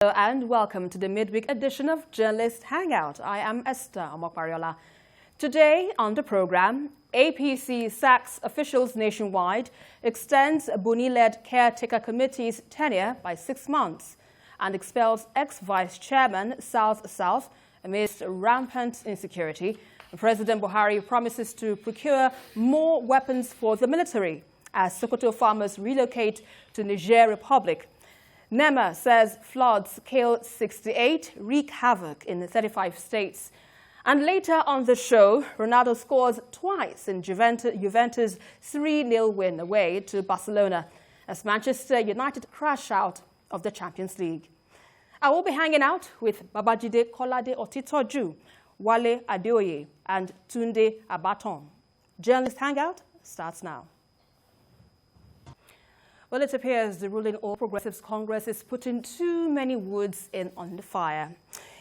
Hello and welcome to the midweek edition of Journalist Hangout. I am Esther Omokwariola. Today on the program, APC sacks officials nationwide, extends Buni-led Caretaker Committee's tenure by 6 months, and expels ex-vice chairman South amidst rampant insecurity. President Buhari promises to procure more weapons for the military as Sokoto farmers relocate to Niger Republic. NEMA says floods kill 68, wreak havoc in 35 states. And later on the show, Ronaldo scores twice in Juventus' 3-0 win away to Barcelona as Manchester United crash out of the Champions League. I will be hanging out with Babajide Kolade Otitoju, Wale Adeoye, and Tunde Abaton. Journalist Hangout starts now. Well, it appears the ruling All Progressives Congress is putting too many woods on the fire.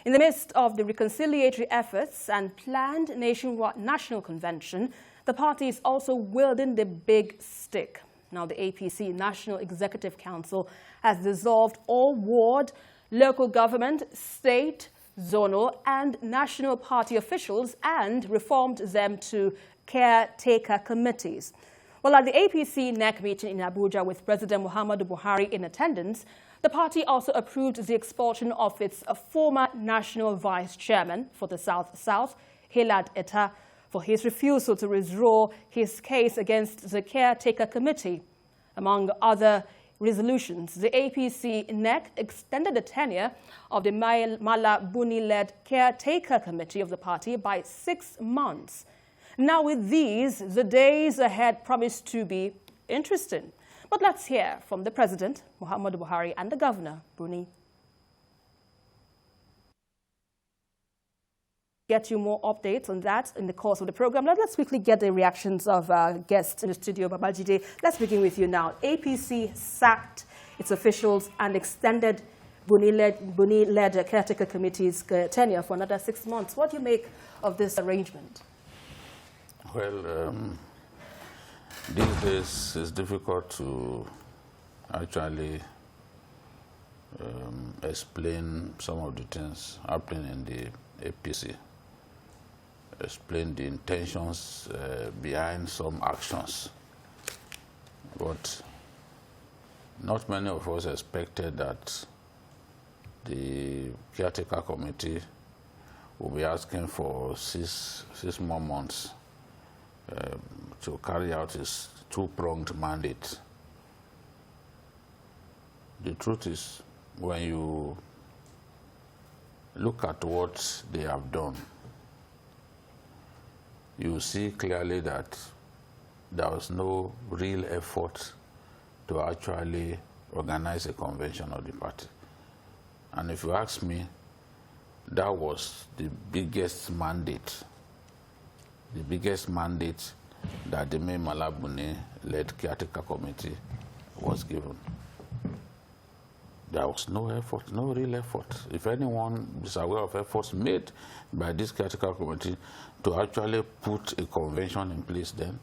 In the midst of the reconciliatory efforts and planned nationwide national convention, the party is also wielding the big stick. Now, the APC National Executive Council has dissolved all ward, local government, state, zonal, and national party officials and reformed them to caretaker committees. Well, at the APC NEC meeting in Abuja with President Muhammadu Buhari in attendance, the party also approved the expulsion of its former national vice chairman for the South, Hilad Etta, for his refusal to withdraw his case against the Caretaker Committee. Among other resolutions, the APC NEC extended the tenure of the Mala Buni-led Caretaker Committee of the party by 6 months. Now, with these, the days ahead promise to be interesting. But let's hear from the President, Muhammadu Buhari, and the Governor, Buni. Get you more updates on that in the course of the program. Now, let's quickly get the reactions of our guests in the studio. Babajide, let's begin with you now. APC sacked its officials and extended Buni-led Caretaker Committee's tenure for another 6 months. What do you make of this arrangement? Well, these days it's difficult to actually explain some of the things happening in the APC, explain the intentions behind some actions. But not many of us expected that the Caretaker Committee will be asking for six more months to carry out his two-pronged mandate. The truth is, when you look at what they have done, you see clearly that there was no real effort to actually organize a convention of the party. And if you ask me, that was the biggest mandate that the main Mala Buni-led Caretaker Committee was given. There was no effort, no real effort. If anyone is aware of efforts made by this Caretaker Committee to actually put a convention in place, then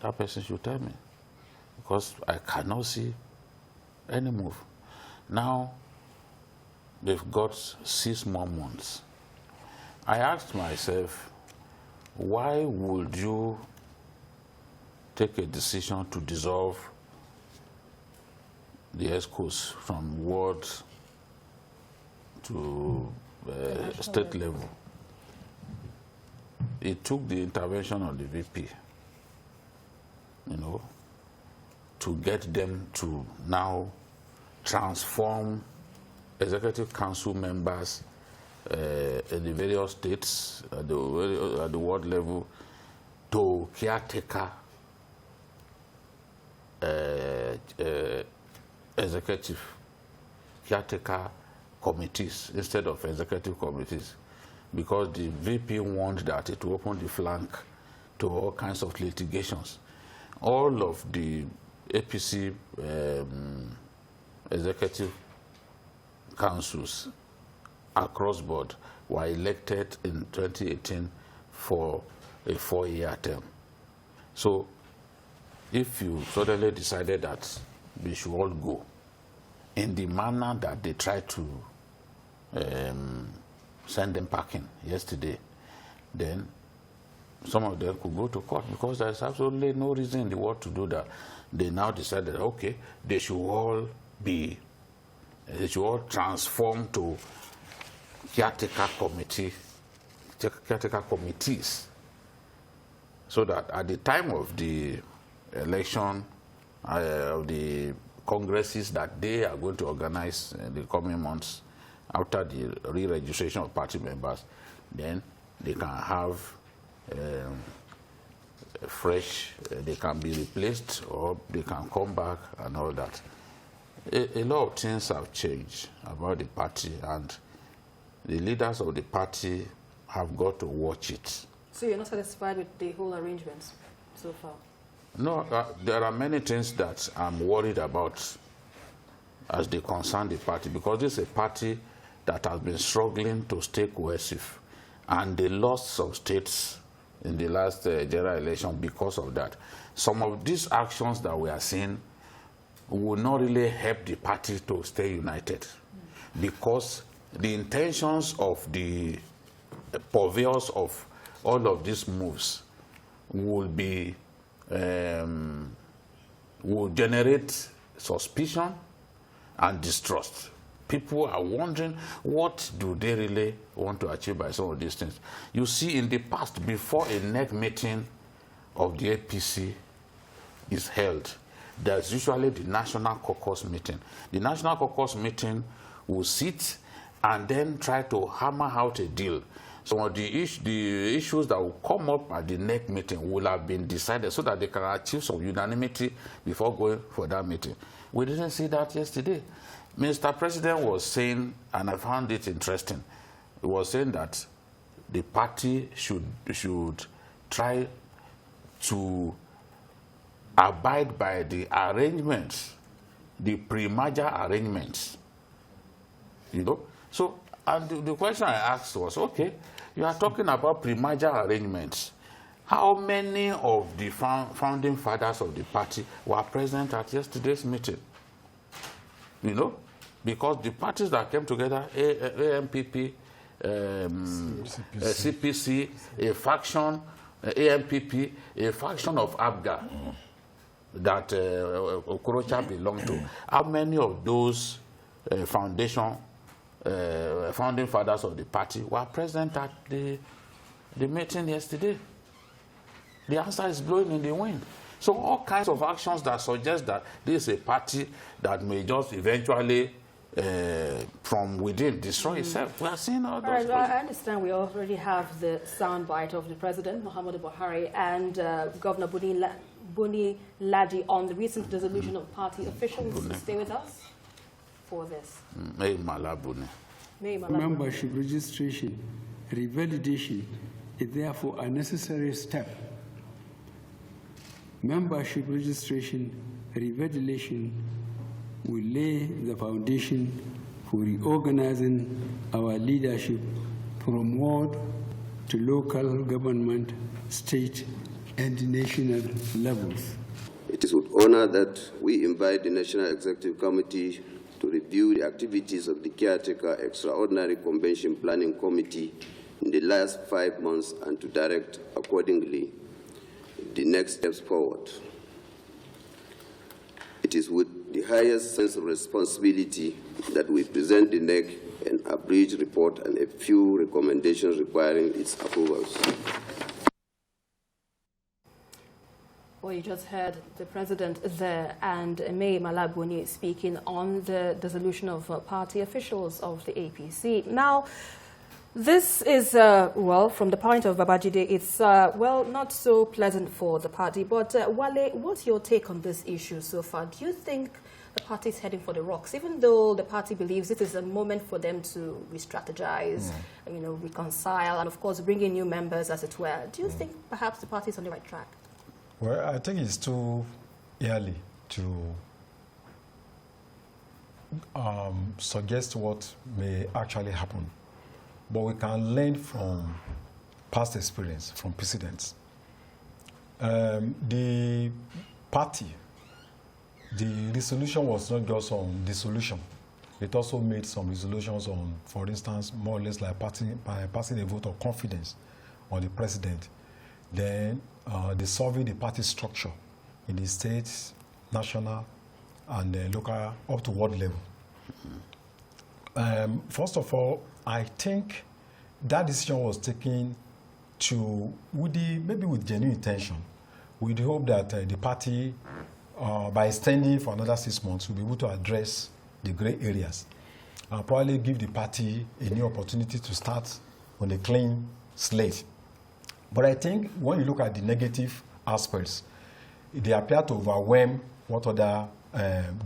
that person should tell me, because I cannot see any move. Now, they've got 6 more months. I asked myself, why would you take a decision to dissolve the ESCOs from ward to state level? It took the intervention of the VP, to get them to now transform executive council members in the various states at the ward level to caretaker caretaker committees instead of executive committees, because the VP warned that it will open the flank to all kinds of litigations. All of the APC executive councils across board were elected in 2018 for a 4-year term. So if you suddenly decided that we should all go in the manner that they tried to send them packing yesterday, then some of them could go to court because there's absolutely no reason in the world to do that. They now decided, okay, they should all transform to caretaker committees, so that at the time of the election of the congresses that they are going to organize in the coming months after the re-registration of party members, then they can have fresh, they can be replaced or they can come back and all that. A lot of things have changed about the party, and the leaders of the party have got to watch it. So you're not satisfied with the whole arrangements so far? No, there are many things that I'm worried about as they concern the party, because this is a party that has been struggling to stay cohesive, and they lost some states in the last general election because of that. Some of these actions that we are seeing will not really help the party to stay united, because the intentions of the purveyors of all of these moves will generate suspicion and distrust. People are wondering, what do they really want to achieve by some of these things? You see, in the past, before a NEC meeting of the APC is held, there's usually the National Caucus meeting. The National Caucus meeting will sit and then try to hammer out a deal. Some of the issues that will come up at the NEC meeting will have been decided so that they can achieve some unanimity before going for that meeting. We didn't see that yesterday. Mr. President was saying, and I found it interesting, he was saying that the party should try to abide by the arrangements, the pre-merger arrangements, you know. So, and the question I asked was, okay, you are talking about pre-merger arrangements. How many of the founding fathers of the party were present at yesterday's meeting? You know, because the parties that came together, AMPP, CPC, a faction, AMPP, a faction of ABGA that Okorocha belonged to. How many of those founding fathers of the party were present at the meeting yesterday? The answer is blowing in the wind. So all kinds of actions that suggest that this is a party that may just eventually, from within, destroy itself. We are seeing all those. Right, I understand we already have the soundbite of the President, Muhammadu Buhari, and Governor Buni-led on the recent dissolution of party officials. Stay with us for this. Membership registration, revalidation is therefore a necessary step. Membership registration revalidation will lay the foundation for reorganizing our leadership from ward to local government, state, and national levels. It is with honor that we invite the National Executive Committee to review the activities of the Caretaker Extraordinary Convention Planning Committee in the last 5 months and to direct accordingly the next steps forward. It is with the highest sense of responsibility that we present the NEC an abridged report and a few recommendations requiring its approvals. Well, you just heard the President there and Mai Mala Buni speaking on the dissolution of party officials of the APC. Now, this is, well, from the point of Babajide, it's, well, not so pleasant for the party. But, Wale, what's your take on this issue so far? Do you think the party is heading for the rocks, even though the party believes it is a moment for them to re-strategize, you know, reconcile, and, of course, bring in new members, as it were? Do you think perhaps the party is on the right track? Well, I think it's too early to suggest what may actually happen. But we can learn from past experience, from precedents. The party, the resolution was not just on dissolution. It also made some resolutions on, for instance, more or less like passing a vote of confidence on the president. Then dissolving the party structure in the states, national, and local, up to ward level. First of all, I think that decision was taken maybe with genuine intention, with the hope that the party, by extending for another 6 months, will be able to address the gray areas and probably give the party a new opportunity to start on a clean slate. But I think when you look at the negative aspects, they appear to overwhelm what other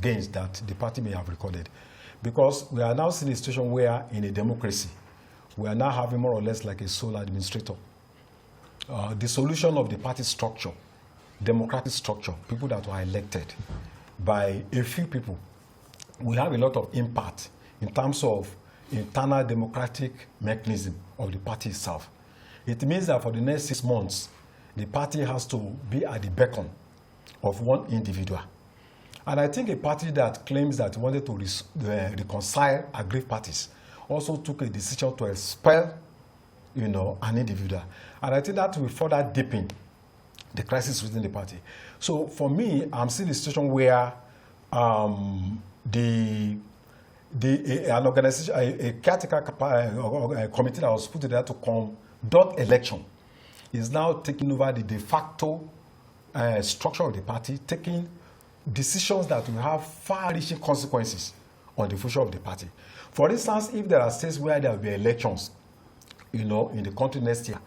gains that the party may have recorded. Because we are now seeing a situation where, in a democracy, we are now having more or less like a sole administrator. The solution of the party structure, democratic structure, people that were elected by a few people, will have a lot of impact in terms of internal democratic mechanism of the party itself. It means that for the next 6 months, the party has to be at the beckon of one individual. And I think a party that claims that it wanted to reconcile aggrieved parties also took a decision to expel, an individual. And I think that will further deepen the crisis within the party. So for me, I'm seeing a situation where an organization, a caretaker committee that was put together to conduct election is now taking over the de facto structure of the party, taking decisions that will have far-reaching consequences on the future of the party. For instance, if there are states where there will be elections, in the country next year,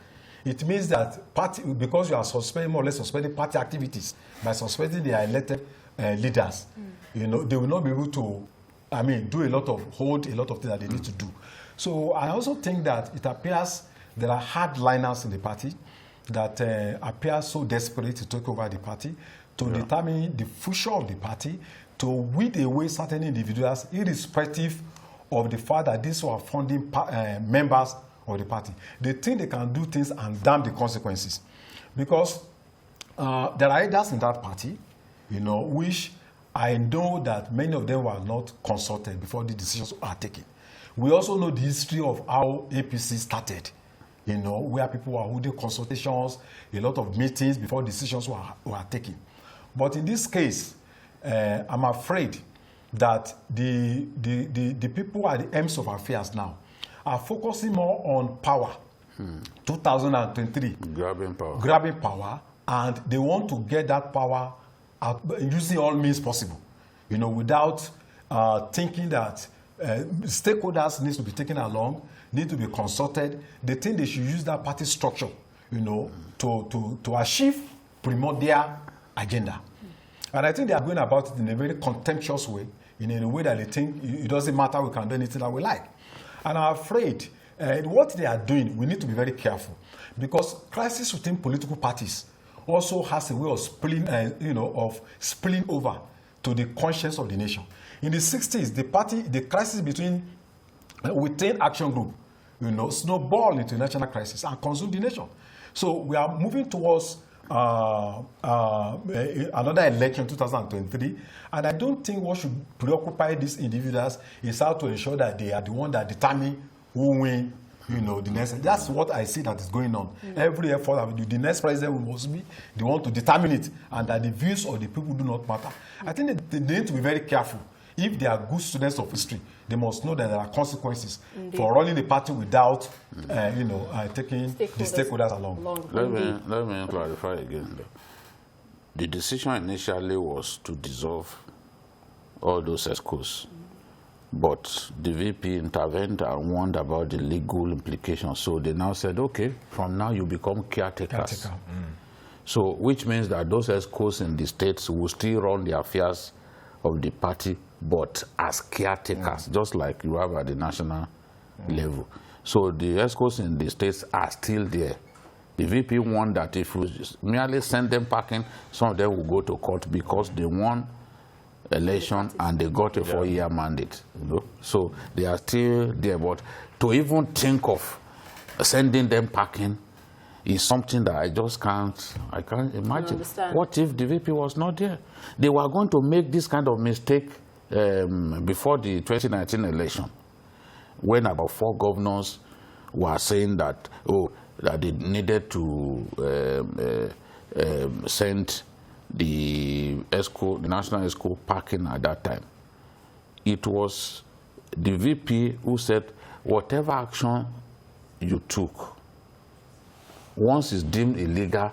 it means that party, because you are more or less suspending party activities by suspending their elected leaders, they will not be able to, do a lot of things that they need to do. So I also think that it appears there are hardliners in the party that appear so desperate to take over the party, to determine the future of the party, to weed away certain individuals, irrespective of the fact that these were founding members of the party. They think they can do things and damn the consequences. Because there are leaders in that party, which I know that many of them were not consulted before the decisions are taken. We also know the history of how APC started, where people were holding consultations, a lot of meetings before decisions were taken. But in this case, I'm afraid that the people at the ends of affairs now are focusing more on power. 2023. Grabbing power, and they want to get that power using all means possible, without thinking that stakeholders need to be taken along, need to be consulted. They think they should use that party structure, to achieve primordial agenda. And I think they are going about it in a very contemptuous way, in a way that they think it doesn't matter, we can do anything that we like. And I'm afraid what they are doing, we need to be very careful, because crisis within political parties also has a way of spilling over to the conscience of the nation. In the 60s, the crisis within Action Group, snowballed into a national crisis and consumed the nation. So we are moving towards another election, 2023, and I don't think what should preoccupy these individuals is how to ensure that they are the one that determine who win, the next. That's what I see that is going on. Every effort, the next president must be the one to determine it, and that the views of the people do not matter. I think they need to be very careful. If they are good students of history, they must know that there are consequences for running the party without, taking the stakeholders along. Let me clarify again. The decision initially was to dissolve all those ESCOs, but the VP intervened and warned about the legal implications. So they now said, okay, from now you become caretakers. So, which means that those ESCOs in the states will still run the affairs of the party, but as caretakers, just like you have at the national level. So the ESCOs in the states are still there. The VP warned that if we merely send them packing, some of them will go to court because they won election and they got a 4-year mandate. So they are still there. But to even think of sending them packing is something that I can't imagine. What if the VP was not there? They were going to make this kind of mistake before the 2019 election, when about 4 governors were saying that, that they needed to send the ESCO, the National ESCO parking at that time, it was the VP who said, whatever action you took, once it's deemed illegal,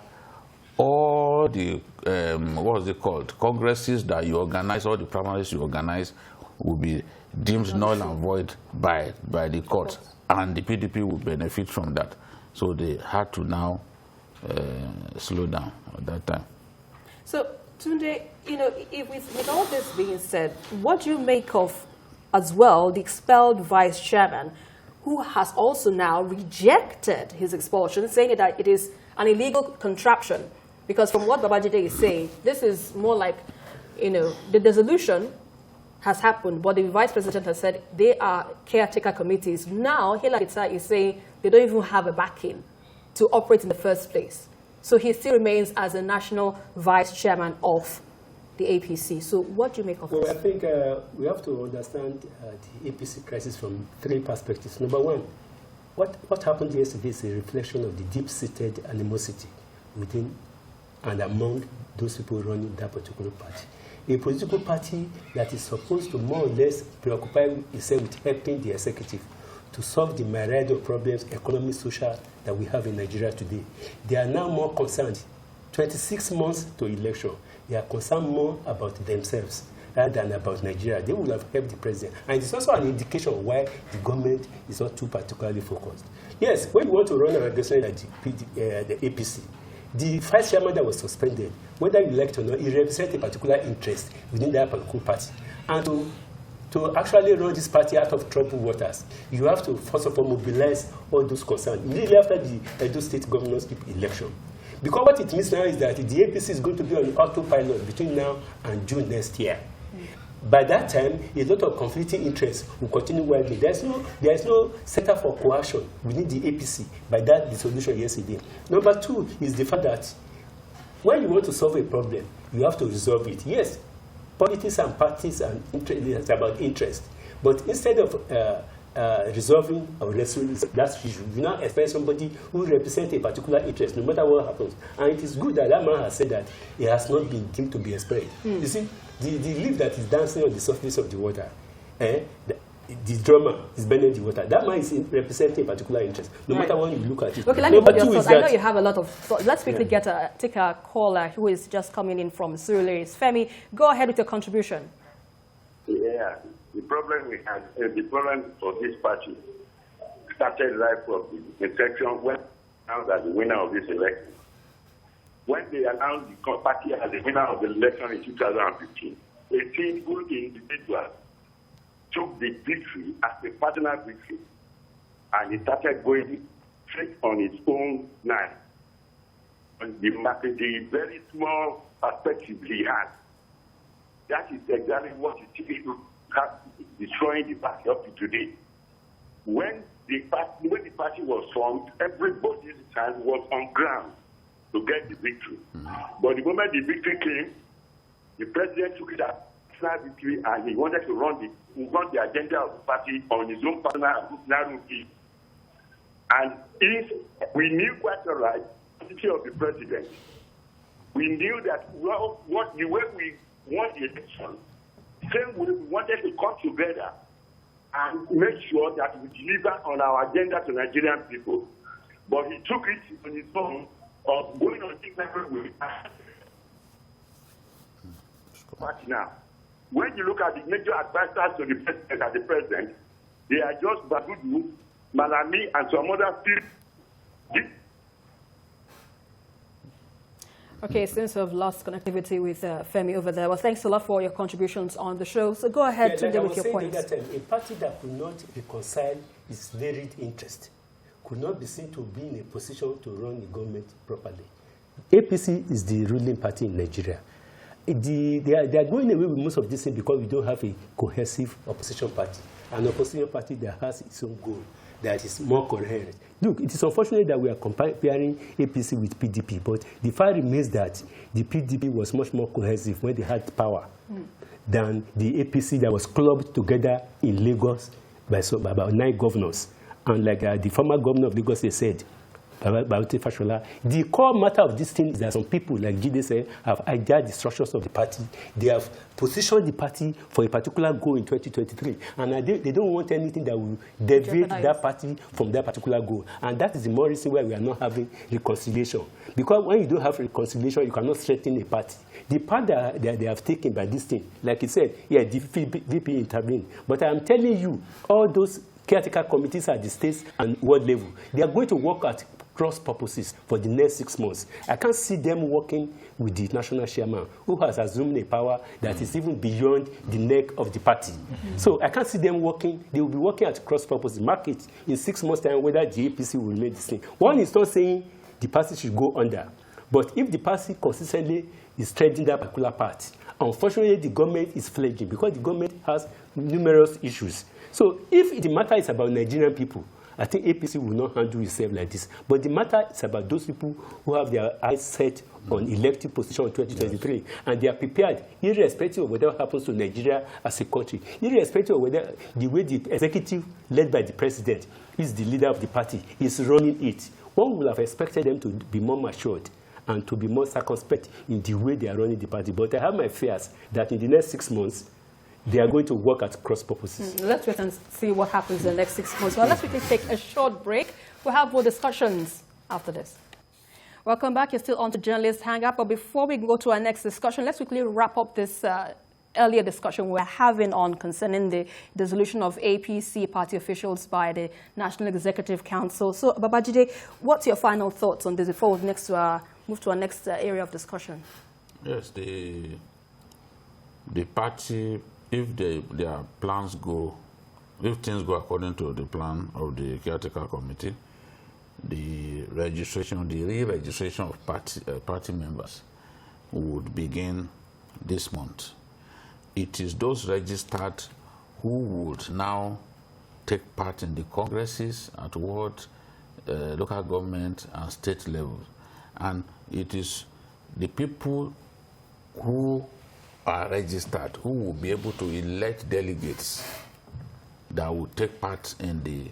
all the, what was it called, congresses that you organize, all the primaries you organize will be deemed null and void by the court, and the PDP will benefit from that. So they had to now slow down at that time. So, Tunde, you know, with all this being said, what do you make of, as well, the expelled vice chairman, who has also now rejected his expulsion, saying that it is an illegal contraption? Because from what Babajide is saying, this is more like, you know, the dissolution has happened, but the vice president has said they are caretaker committees. Now, Hila Kita is saying they don't even have a backing to operate in the first place. So he still remains as a national vice chairman of the APC. So what do you make of this? Well, I think we have to understand the APC crisis from 3 perspectives. Number one, what happened yesterday is a reflection of the deep-seated animosity within and among those people running that particular party. A political party that is supposed to more or less preoccupy itself with helping the executive to solve the myriad of problems, economic, social, that we have in Nigeria today. They are now more concerned, 26 months to election, they are concerned more about themselves rather than about Nigeria. They would have helped the president. And it's also an indication of why the government is not too particularly focused. Yes, when you want to run an organization like the APC, the vice chairman that was suspended, whether you elect or not, he represents a particular interest within that particular party. And to actually run this party out of troubled waters, you have to, first of all, mobilize all those concerned immediately after the Edo State governorship election. Because what it means now is that the APC is going to be on autopilot between now and June next year. By that time, a lot of conflicting interests will continue widely. There is no center for coercion within the APC by that dissolution yesterday. Number 2 is the fact that when you want to solve a problem, you have to resolve it. Yes, politics and parties and interest about interest, but instead of resolving or resolving that issue, you now expect somebody who represents a particular interest, no matter what happens. And it is good that that man has said that it has not been deemed to be expelled. You see, the leaf that is dancing on the surface of the water, the drummer is bending the water. That man is representing a particular interest, no matter what you look at it. Okay, let me put your thoughts. I know you have a lot of thoughts. Let's quickly take a caller who is just coming in from Surulere. Femi, go ahead with your contribution. Yeah, the problem we had, the problem for this party started right from the inception when announced as the winner of this election. When they announced the party as the winner of the election in 2015, a single individual took the victory as a personal victory, and he started going straight on its own line. On the market, the very small perspective he had. That is exactly what is destroying the party up to today. When the party was formed, everybody's hand was on ground to get the victory. But the moment the victory came, the president took it as personal victory, and he wanted to run the agenda of the party on his own personal narrative. And if we knew quite all right the position of the president, we knew that the way we won the election, we wanted to come together and make sure that we deliver on our agenda to Nigerian people. But he took it on his own of going on different ways. But now, when you look at the major advisors to the president and the president, they are just Bagudu, Malami, and some other people. Okay, since we've lost connectivity with Femi over there, well, thanks a lot for your contributions on the show. So go ahead to deal with your points. A party that could not reconcile its varied interest could not be seen to be in a position to run the government properly. APC is the ruling party in Nigeria. They are going away with most of this thing because we don't have a cohesive opposition party. An opposition party that has its own goal, that is more coherent. Look, it is unfortunate that we are comparing APC with PDP, but the fact remains that the PDP was much more cohesive when they had power than the APC that was clubbed together in Lagos by about 9 governors. And like the former governor of Lagos said, the core matter of this thing is that some people, like Jide said, have hijacked the structures of the party. They have positioned the party for a particular goal in 2023. And they don't want anything that will deviate that party from that particular goal. And that is the more reason why we are not having reconciliation. Because when you don't have reconciliation, you cannot strengthen a party. The part that they have taken by this thing, like he said, yeah, the VP intervened. But I am telling you, all those caretaker committees at the state and world level, they are going to work at cross purposes for the next 6 months. I can't see them working with the national chairman, who has assumed a power that is even beyond the neck of the party. So I can't see them working. They will be working at cross purposes. Mark it in 6 months' time whether the APC will remain the same. One is not saying the party should go under, but if the party consistently is strengthening that particular party, unfortunately the government is fledgling because the government has numerous issues. So if the matter is about Nigerian people, I think APC will not handle itself like this. But the matter is about those people who have their eyes set on elective position in 2023. Yes. And they are prepared, irrespective of whatever happens to Nigeria as a country, irrespective of whether the way the executive, led by the president, is the leader of the party, is running it. One would have expected them to be more matured and to be more circumspect in the way they are running the party. But I have my fears that in the next 6 months, they are going to work at cross purposes. Let's wait and see what happens in the next 6 months. Well, let's quickly take a short break. We'll have more discussions after this. Welcome back. You're still on to Journalist Hangout. But before we go to our next discussion, let's quickly wrap up this earlier discussion we're having on concerning the dissolution of APC party officials by the National Executive Council. So, Babajide, what's your final thoughts on this before we move to our next area of discussion? Yes, the party, if their plans go, if things go according to the plan of the caretaker committee, the re-registration of party members would begin this month. It is those registered who would now take part in the congresses at world, local government and state level. And it is the people who are registered who will be able to elect delegates that will take part in the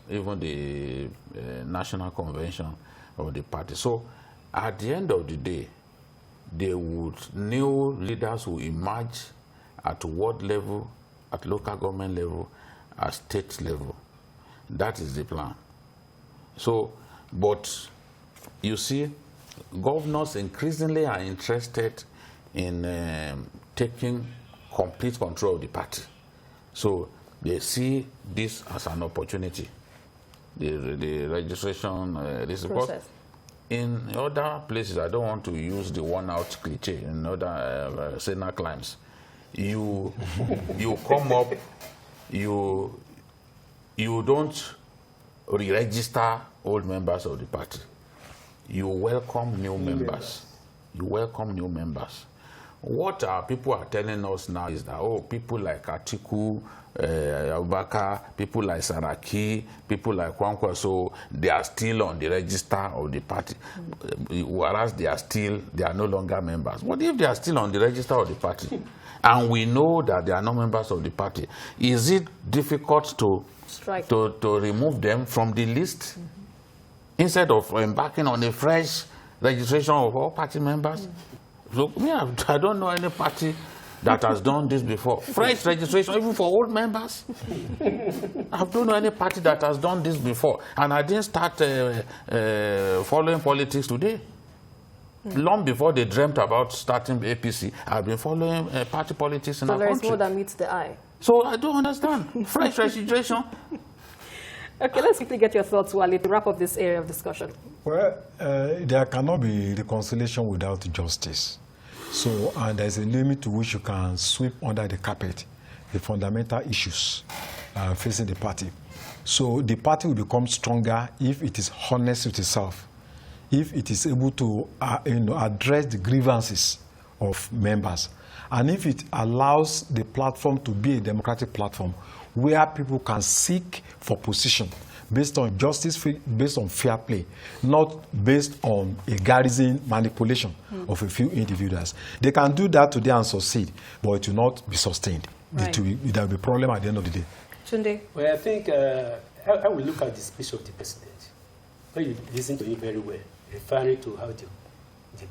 even the national convention of the party. So at the end of the day, new leaders will emerge at world level, at local government level, at state level. That is the plan. So, but you see, governors increasingly are interested in taking complete control of the party. So they see this as an opportunity, the registration, this process. In other places, I don't want to use the one-out cliche, in other Senate climes, you come up, you don't re-register old members of the party. You welcome new members. You welcome new members. What people are telling us now is that, oh, people like Atiku, Abubakar, people like Saraki, people like Kwankwaso, they are still on the register of the party, whereas they are no longer members. What if they are still on the register of the party, and we know that they are not members of the party? Is it difficult to remove them from the list instead of embarking on a fresh registration of all party members? So, yeah, I don't know any party that has done this before. Fresh registration, even for old members. I don't know any party that has done this before. And I didn't start following politics today. Long before they dreamt about starting APC, I've been following party politics in our country. So there is more than meets the eye. So I don't understand. Fresh registration. Okay, let's quickly get your thoughts, Wale, to wrap up this area of discussion. Well, there cannot be reconciliation without justice. So, and there's a limit to which you can sweep under the carpet the fundamental issues facing the party. So the party will become stronger if it is honest with itself, if it is able to address the grievances of members, and if it allows the platform to be a democratic platform where people can seek for position. based on justice, based on fair play, not based on a garrison manipulation of a few individuals. They can do that today and succeed, but it will not be sustained. Right. There will be a problem at the end of the day. Tunde? Well, I think I will look at the speech of the president. When you listen to it very well, referring to how the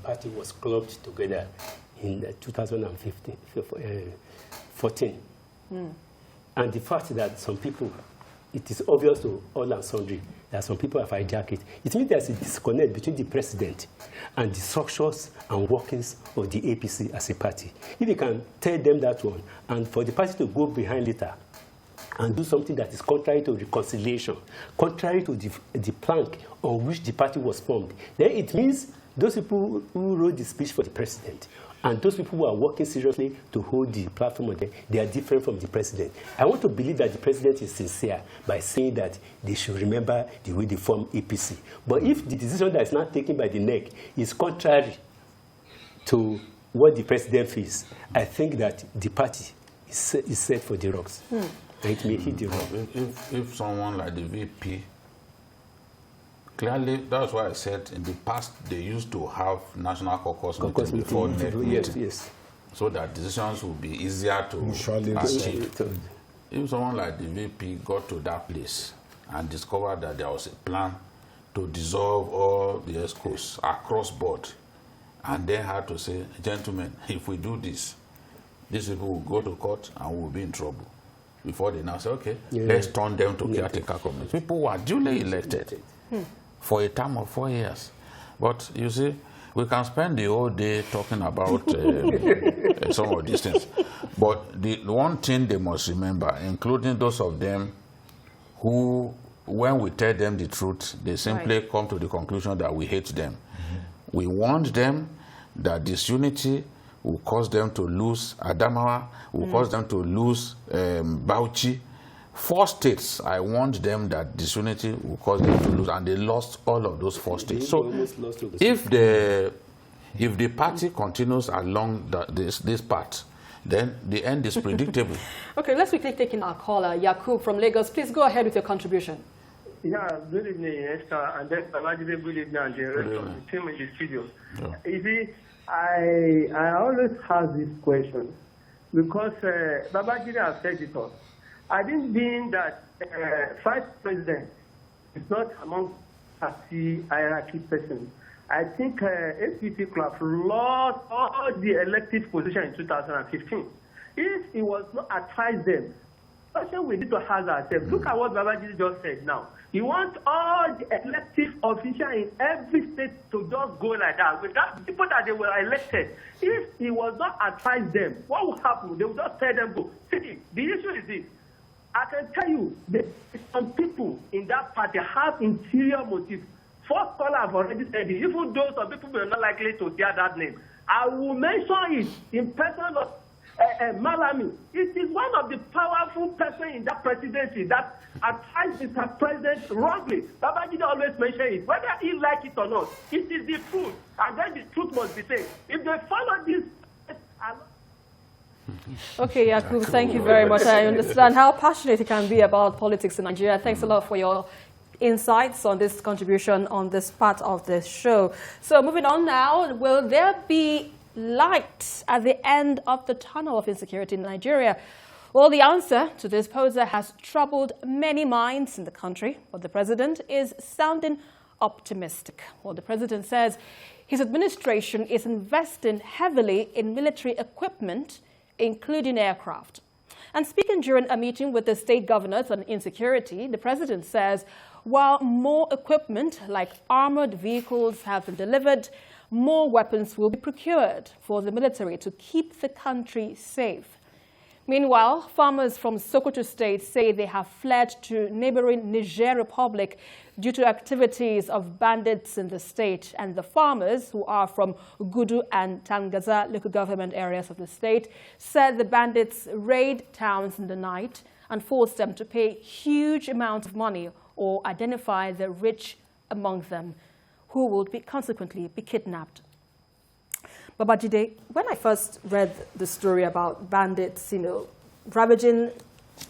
party was clubbed together in 2014. And the fact that some people, it is obvious to all and sundry that some people have hijacked it. It means there's a disconnect between the president and the structures and workings of the APC as a party. If you can tell them that one, and for the party to go behind later and do something that is contrary to reconciliation, contrary to the plank on which the party was formed, then it means those people who wrote the speech for the president and those people who are working seriously to hold the platform, they are different from the president. I want to believe that the president is sincere by saying that they should remember the way they formed APC. But if the decision that is not taken by the NEC is contrary to what the president feels, I think that the party is set for the rocks. And it may hit the rock. If someone like the VP, clearly, that's why I said in the past they used to have national caucus meeting before NEC meeting, yes. so that decisions would be easier to achieve. If someone like the VP got to that place and discovered that there was a plan to dissolve all the ESCOs across board, and then had to say, gentlemen, if we do this, these people will go to court and we'll be in trouble. Before they now say, okay, let's turn them to caretaker committees. People were duly elected for a term of 4 years. But you see, we can spend the whole day talking about some of these things. But the one thing they must remember, including those of them who, when we tell them the truth, they simply come to the conclusion that we hate them. We warned them that disunity will cause them to lose Adamawa, will cause them to lose Bauchi. 4 states, I warned them that disunity will cause them to lose, and they lost all of those 4 states. So if the party continues along this path, then the end is predictable. Okay, let's quickly take in our caller, Yakub from Lagos. Please go ahead with your contribution. Yeah, good evening, Esther, and then Babajide, good evening, and the rest of the team in the studio. Yeah. You see, I always have this question, because Babajide has said it all. I didn't mean that vice president is not among party hierarchy persons. I think APC could have lost all the elective position in 2015. If it was not advised them, we need to ask ourselves. Look at what Babajide just said now. He wants all the elective officials in every state to just go like that. With that people that they were elected, if he was not advised them, what would happen? They would just tell them go. See, the issue is this. I can tell you that some people in that party have interior motives. 4 scholars have already said it. Even though some people were not likely to hear that name, I will mention it in person of Malami. It is one of the powerful persons in that presidency that advised Mr. President wrongly. Babajide always mention it. Whether he like it or not, it is the truth. And then the truth must be said. If they follow this... Okay, Yakub, thank you very much. I understand how passionate you can be about politics in Nigeria. Thanks a lot for your insights on this contribution on this part of the show. So moving on now, will there be light at the end of the tunnel of insecurity in Nigeria? Well, the answer to this poser has troubled many minds in the country, but the president is sounding optimistic. Well, the president says his administration is investing heavily in military equipment, including aircraft. And speaking during a meeting with the state governors on insecurity, the president says while more equipment like armored vehicles have been delivered, more weapons will be procured for the military to keep the country safe. Meanwhile, farmers from Sokoto State say they have fled to neighboring Niger Republic due to activities of bandits in the state. And the farmers, who are from Gudu and Tangaza local government areas of the state, said the bandits raid towns in the night and force them to pay huge amounts of money or identify the rich among them, who would consequently be kidnapped. Babajide, when I first read the story about bandits, ravaging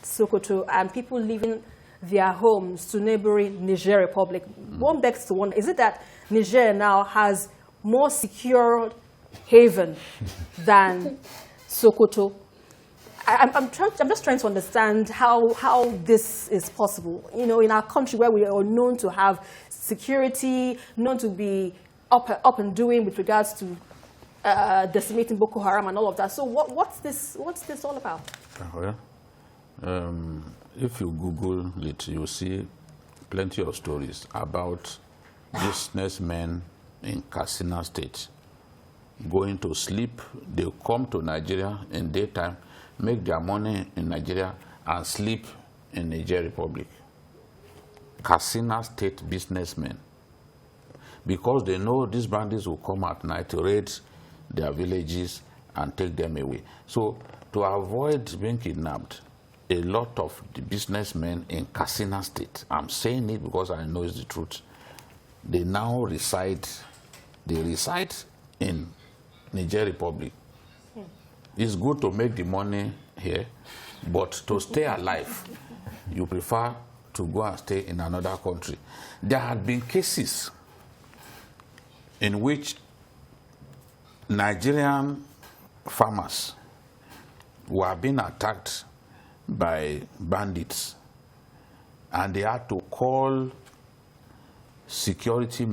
Sokoto and people leaving their homes to neighboring Niger Republic. One begs to wonder, is it that Niger now has more secure haven than Sokoto? I'm just trying to understand how this is possible. You know, in our country where we are known to have security, known to be up and doing with regards to decimating Boko Haram and all of that. So what's this all about? Well, if you Google it, you'll see plenty of stories about businessmen in Katsina State going to sleep. They come to Nigeria in daytime, make their money in Nigeria, and sleep in Niger Republic. Katsina State businessmen. Because they know these bandits will come at night to raid their villages and take them away. So to avoid being kidnapped, a lot of the businessmen in Katsina State, I'm saying it because I know it's the truth, they now reside in Niger Republic. It's good to make the money here, but to stay alive, you prefer to go and stay in another country. There had been cases in which Nigerian farmers were being attacked by bandits, and they had to call security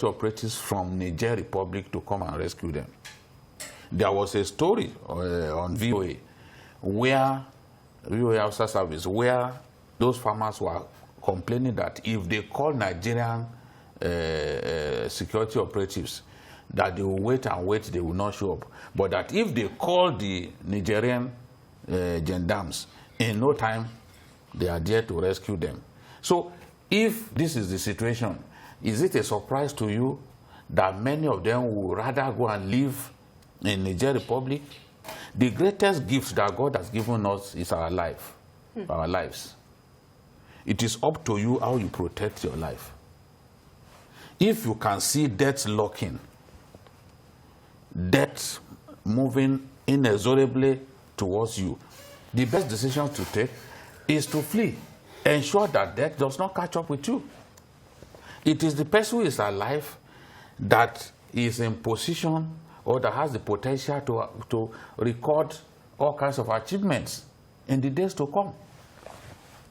operatives from Niger Republic to come and rescue them. There was a story on VOA Hausa Service, where those farmers were complaining that if they call Nigerian security operatives, that they will wait and wait, they will not show up. But that if they call the Nigerian gendarmes, in no time, they are there to rescue them. So if this is the situation, is it a surprise to you that many of them would rather go and live in Niger Republic? The greatest gift that God has given us is our life, our lives. It is up to you how you protect your life. If you can see death lurking, death moving inexorably towards you, the best decision to take is to flee. Ensure that death does not catch up with you. It is the person who is alive that is in position or that has the potential to record all kinds of achievements in the days to come.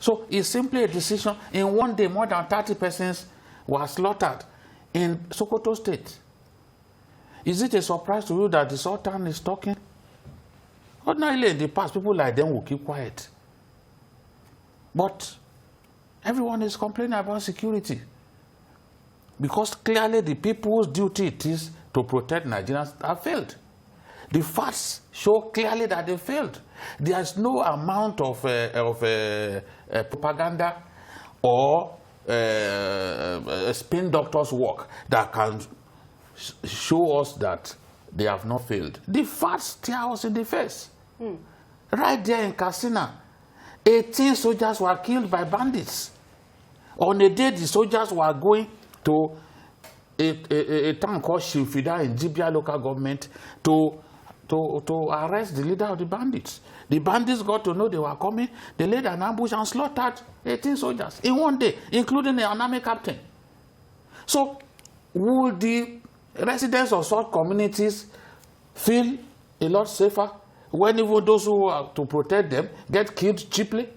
So it's simply a decision. In one day, more than 30 persons were slaughtered in Sokoto State. Is it a surprise to you that the Sultan is talking? Ordinarily in the past, people like them will keep quiet. But everyone is complaining about security. Because clearly the people's duty it is to protect Nigerians have failed. The facts show clearly that they failed. There is no amount of propaganda or spin doctors' work that can show us that they have not failed. The facts stare us in the face. Right there in Katsina, 18 soldiers were killed by bandits. On a day, the soldiers were going to a town called Shifida in Jibia local government to arrest the leader of the bandits. The bandits got to know they were coming. They laid an ambush and slaughtered 18 soldiers in one day, including an army captain. So, would the residents of such communities feel a lot safer when even those who are to protect them get killed cheaply?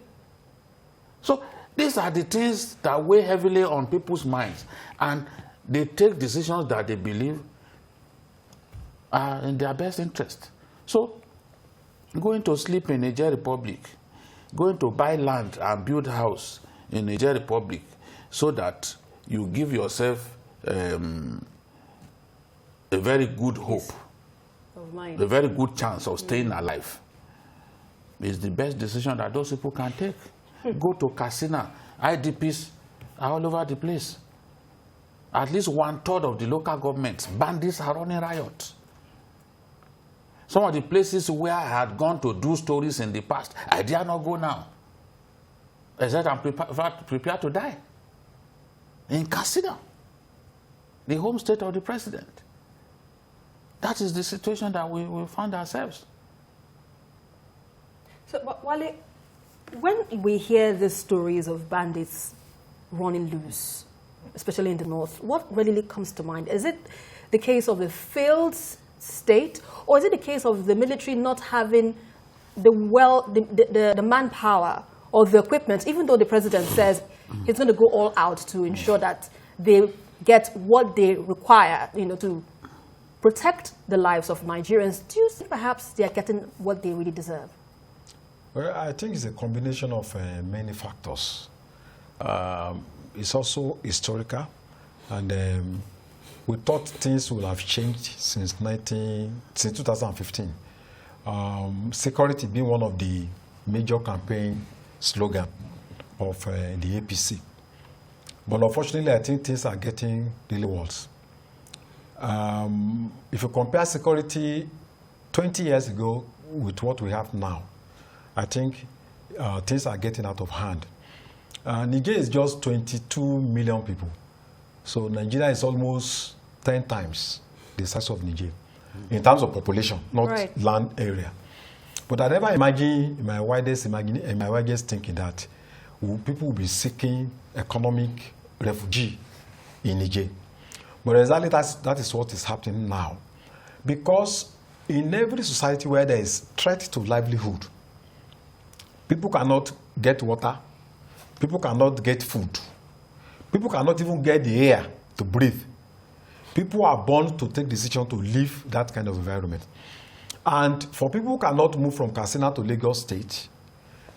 So, these are the things that weigh heavily on people's minds, and they take decisions that they believe are in their best interest. So, going to sleep in Niger Republic, going to buy land and build a house in Niger Republic so that you give yourself a very good hope, a very good chance of staying alive, is the best decision that those people can take. Go to Katsina. IDPs are all over the place. At least 1/3 of the local governments, bandits are running riot. Some of the places where I had gone to do stories in the past, I dare not go now. I said I'm prepared to die. In Katsina, the home state of the president. That is the situation that we found ourselves. So, Wale, When we hear the stories of bandits running loose, especially in the north, what readily comes to mind? Is it the case of a failed state, or is it the case of the military not having the manpower or the equipment, even though the president says he's going to go all out to ensure that they get what they require, to protect the lives of Nigerians? Do you think perhaps they are getting what they really deserve? Well, I think it's a combination of many factors. It's also historical, and we thought things would have changed since 2015. Security being one of the major campaign slogan of the APC. But unfortunately, I think things are getting really worse. If you compare security 20 years ago with what we have now, I think things are getting out of hand. Niger is just 22 million people. So Nigeria is almost 10 times the size of Niger in terms of population, not land area. But I never imagined in my widest thinking that people will be seeking economic refugee in Niger. But exactly that is what is happening now. Because in every society where there is threat to livelihood, people cannot get water, people cannot get food, people cannot even get the air to breathe. People are born to take decision to leave that kind of environment. And for people who cannot move from Katsina to Lagos State,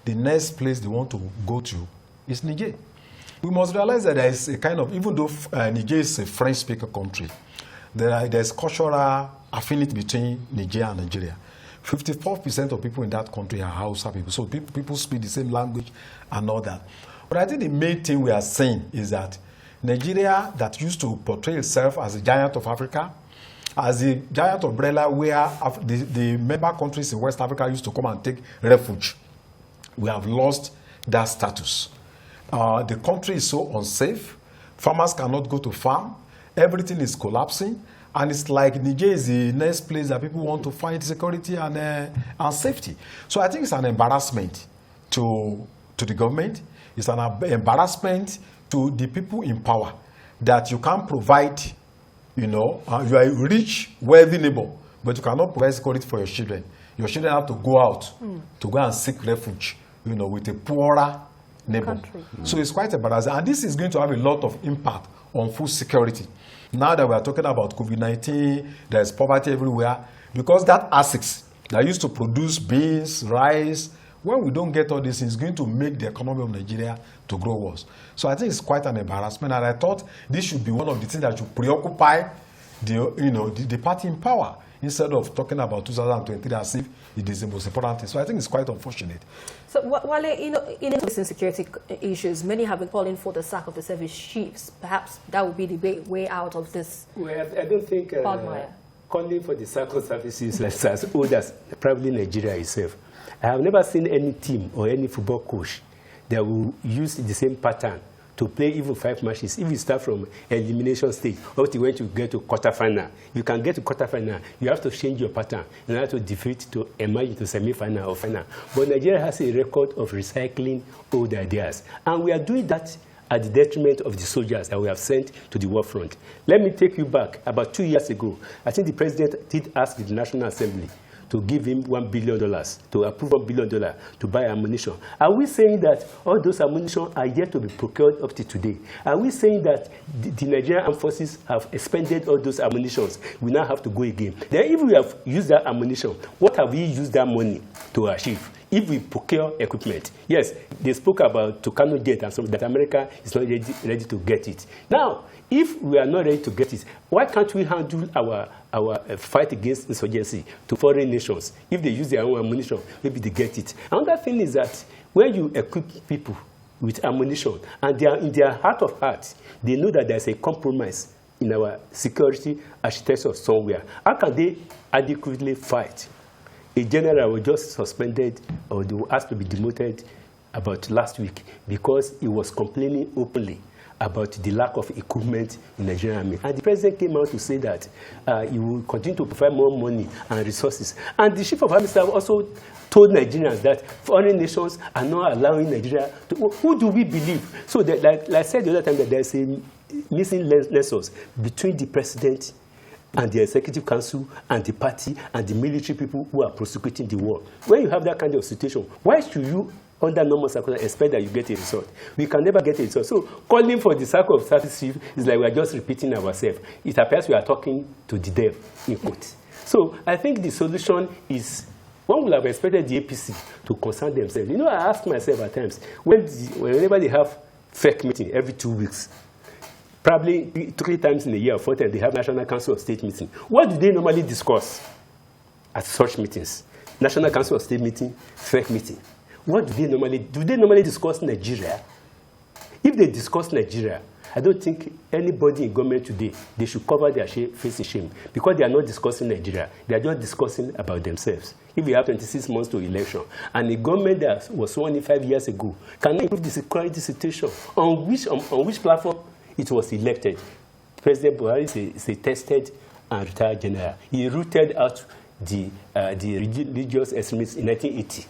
the next place they want to go to is Niger. We must realize that there is a kind of, even though Niger is a French-speaking country, there's cultural affinity between Niger and Nigeria. 54% of people in that country are Hausa people, so people speak the same language and all that. But I think the main thing we are saying is that Nigeria, that used to portray itself as a giant of Africa, as a giant umbrella where the member countries in West Africa used to come and take refuge, we have lost that status. The country is so unsafe. Farmers cannot go to farm. Everything is collapsing. And it's like Niger is the next place that people want to find security and safety. So I think it's an embarrassment to the government. It's an embarrassment to the people in power that you can't provide, you are a rich, wealthy neighbor, but you cannot provide security for your children. Your children have to go out to go and seek refuge, with a poorer neighbor. So it's quite embarrassing. And this is going to have a lot of impact on food security. Now that we are talking about COVID-19, there's poverty everywhere, because that ASICs that used to produce beans, rice, when we don't get all these things, it's going to make the economy of Nigeria to grow worse. So I think it's quite an embarrassment, and I thought this should be one of the things that should preoccupy the party in power, instead of talking about 2023 as if it is the most important thing. So I think it's quite unfortunate. So while in security issues, many have been calling for the sack of the service chiefs. Perhaps that would be the way out of this. Well, I don't think calling for the sack of services is as old as probably Nigeria itself. I have never seen any team or any football coach that will use the same pattern to play even 5 matches. If you start from elimination stage up to when you get to quarterfinal, you can get to quarterfinal. You have to change your pattern in order to defeat to emerge into semi-final or final. But Nigeria has a record of recycling old ideas, and we are doing that at the detriment of the soldiers that we have sent to the war front. Let me take you back. About 2 years ago, I think the president did ask the National Assembly to give him $1 billion, to approve $1 billion to buy ammunition. Are we saying that all those ammunition are yet to be procured up to today? Are we saying that the Nigerian armed forces have expended all those ammunitions? We now have to go again. Then if we have used that ammunition, what have we used that money to achieve? If we procure equipment, yes, they spoke about Tucano jet and something that America is not ready to get it. Now, if we are not ready to get it, why can't we handle our fight against insurgency to foreign nations? If they use their own ammunition, maybe they get it. Another thing is that when you equip people with ammunition, and they are in their heart of hearts, they know that there's a compromise in our security architecture somewhere. How can they adequately fight? A general was just suspended, or they were asked to be demoted about last week because he was complaining openly about the lack of equipment in the Nigerian army. And the president came out to say that he will continue to provide more money and resources. And the chief of army staff also told Nigerians that foreign nations are not allowing Nigeria to. Who do we believe? So, that, like I said the other time, that there's a missing nexus between the president and the executive council and the party and the military people who are prosecuting the war. When you have that kind of situation, why should you, under normal circumstances, expect that you get a result? We can never get a result. So calling for the circle of service chief is like we are just repeating ourselves. It appears we are talking to the dev, in quote. So I think the solution is, one would have expected the APC to concern themselves. You know, I ask myself at times, whenever they have FEC meeting every 2 weeks, probably 3 times in a year or 4 times, they have National Council of State meeting. What do they normally discuss at such meetings? National Council of State meeting, FEC meeting. What do they normally discuss Nigeria? If they discuss Nigeria, I don't think anybody in government today, they should cover their face in shame, because they are not discussing Nigeria. They are just discussing about themselves. If we have 26 months to election, and the government that was sworn in 5 years ago cannot improve the security situation, on which platform it was elected? President Buhari is a tested and retired general. He rooted out the religious extremists in 1980,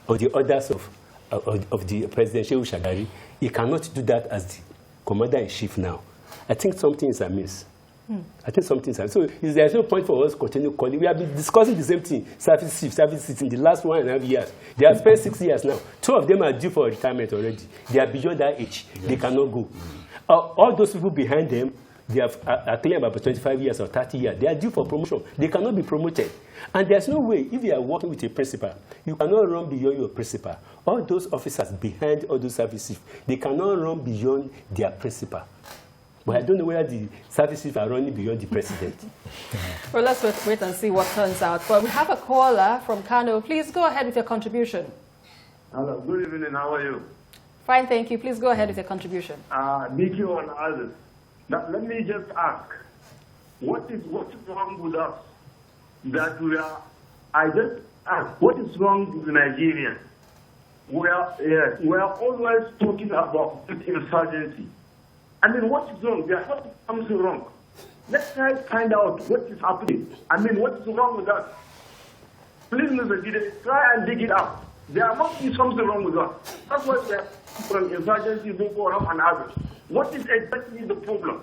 or the orders of the President Shehu Shagari. He cannot do that as the commander-in-chief now. I think something is amiss. I think something is amiss. So there's no point for us to continue calling. We have been discussing the same thing, service chiefs in the last 1.5 years. They have spent 6 years now. 2 of them are due for retirement already. They are beyond that age. Yes. They cannot go. All those people behind them, they are claiming about 25 years or 30 years. They are due for promotion. They cannot be promoted. And there's no way, if you are working with a principal, you cannot run beyond your principal. All those officers behind all those services, they cannot run beyond their principal. But I don't know whether the services are running beyond the president. Well, let's wait and see what turns out. But we have a caller from Kano. Please go ahead with your contribution. Hello, good evening. How are you? Fine, thank you. Please go ahead with your contribution. BQ and others. Now, let me just ask, what's wrong with us? That I just ask, what is wrong with Nigeria? We are always talking about insurgency. I mean, what is wrong? There's something wrong. Let's try to find out what is happening. I mean, what is wrong with us? Please, Mr. Gide, try and dig it out. There must be something wrong with us. That's why we are from insurgency, Boko Haram, and others. What is exactly the problem?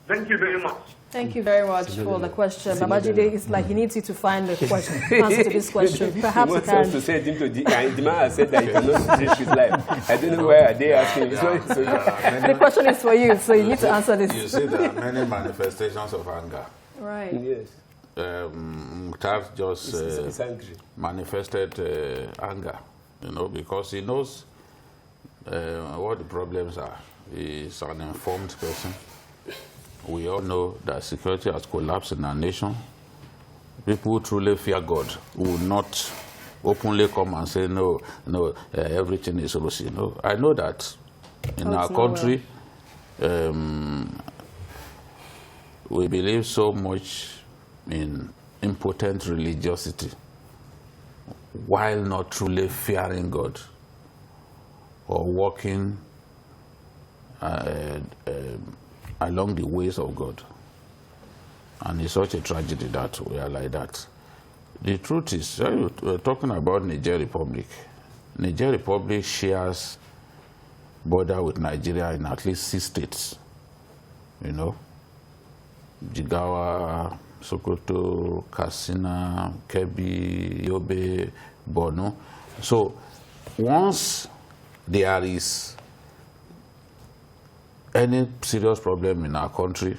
Thank you very much. Thank you very much for the question. Babajide is like he needs you to find the question, answer to this question. Perhaps he wants us to send him to the man has said that he cannot finish his life. I don't know why are they asking. The question is for you, so you need to answer this. You see, there are many manifestations of anger. Right. Yes. Mukhtar just manifested anger, because he knows what the problems are. He's an informed person. We all know that security has collapsed in our nation. People who truly fear God will not openly come and say, no, everything is rosy. No, I know that in our country, we believe so much in impotent religiosity while not truly fearing God or walking along the ways of God. And it's such a tragedy that we are like that. The truth is, we're talking about Niger Republic. Niger Republic shares border with Nigeria in at least 6 states. Jigawa, Sokoto, Katsina, Kebbi, Yobe, Borno. So once there is any serious problem in our country,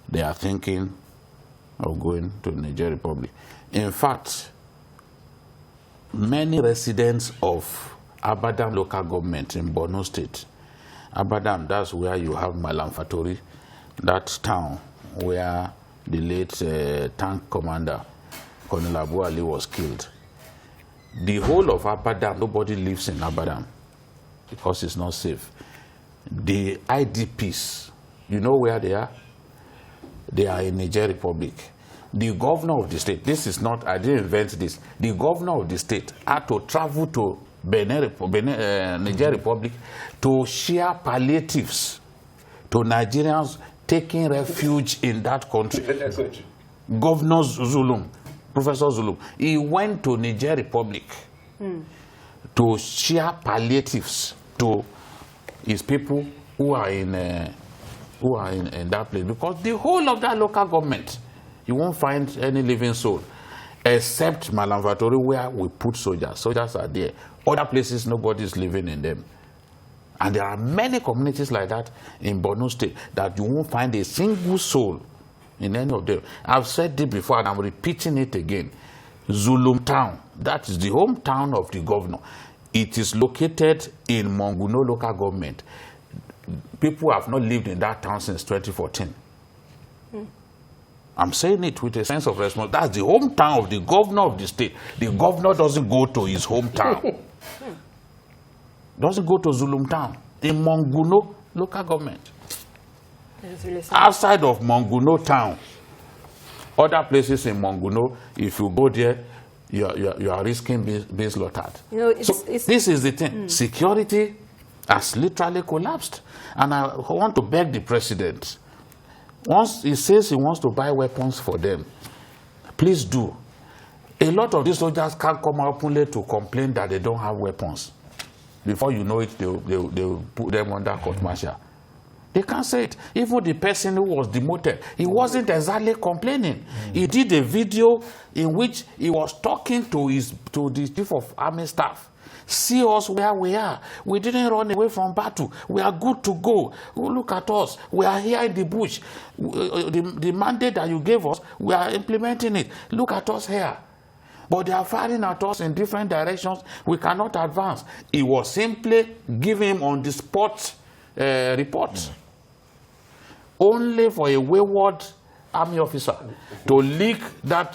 they are thinking of going to the Niger Republic. In fact, many residents of Abadam local government in Borno State, Abadam, that's where you have Malam Fatori, that town where the late tank commander, Colonel Abu Ali, was killed. The whole of Abadam, nobody lives in Abadam because it's not safe. The IDPs, you know where they are? They are in Niger Republic. The governor of the state, this is not, I didn't invent this, the governor of the state had to travel to Niger Republic to share palliatives to Nigerians taking refuge in that country. Governor Zulum, Professor Zulum, he went to Niger Republic to share palliatives to his people who are in that place, because the whole of that local government, you won't find any living soul except Malam Fatori, where we put soldiers. Soldiers are there. Other places, nobody is living in them. And there are many communities like that in Borno State that you won't find a single soul in any of them. I've said it before and I'm repeating it again. Zulum Town, that is the hometown of the governor. It is located in Monguno local government. People have not lived in that town since 2014. I'm saying it with a sense of responsibility. That's the hometown of the governor of the state. The governor doesn't go to his hometown. Doesn't go to Zulum Town. In Monguno local government. Really outside of Monguno town, other places in Monguno, if you go there, you are risking being slaughtered. You know, this is the thing. Security has literally collapsed. And I want to beg the president, once he says he wants to buy weapons for them, please do. A lot of these soldiers can't come openly to complain that they don't have weapons. Before you know it, they'll put them under court martial. They can't say it. Even the person who was demoted, he wasn't exactly complaining. He did a video in which he was talking to the chief of army staff. See us where we are. We didn't run away from battle. We are good to go. Look at us. We are here in the bush. The mandate that you gave us, we are implementing it. Look at us here. But they are firing at us in different directions. We cannot advance. It was simply giving him on the spot reports. Only for a wayward army officer to leak that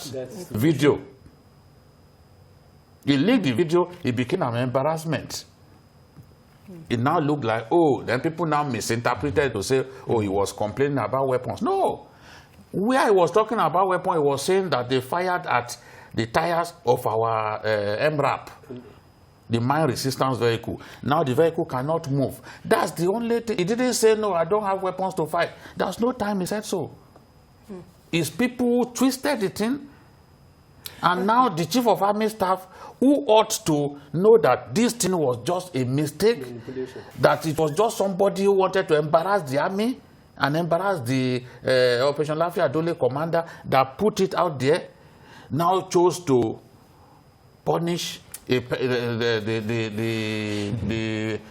video. He leaked the video, it became an embarrassment. It now looked like, oh, then people now misinterpreted to say, oh, he was complaining about weapons. No. Where he was talking about weapons, he was saying that they fired at the tires of our MRAP, the mine resistance vehicle. Now the vehicle cannot move. That's the only thing. He didn't say, no, I don't have weapons to fight. There's no time he said so. It's people who twisted the thing. And now the chief of army staff, who ought to know that this thing was just a mistake, that it was just somebody who wanted to embarrass the army and embarrass the Operation Lafia Dole commander that put it out there, now chose to punish the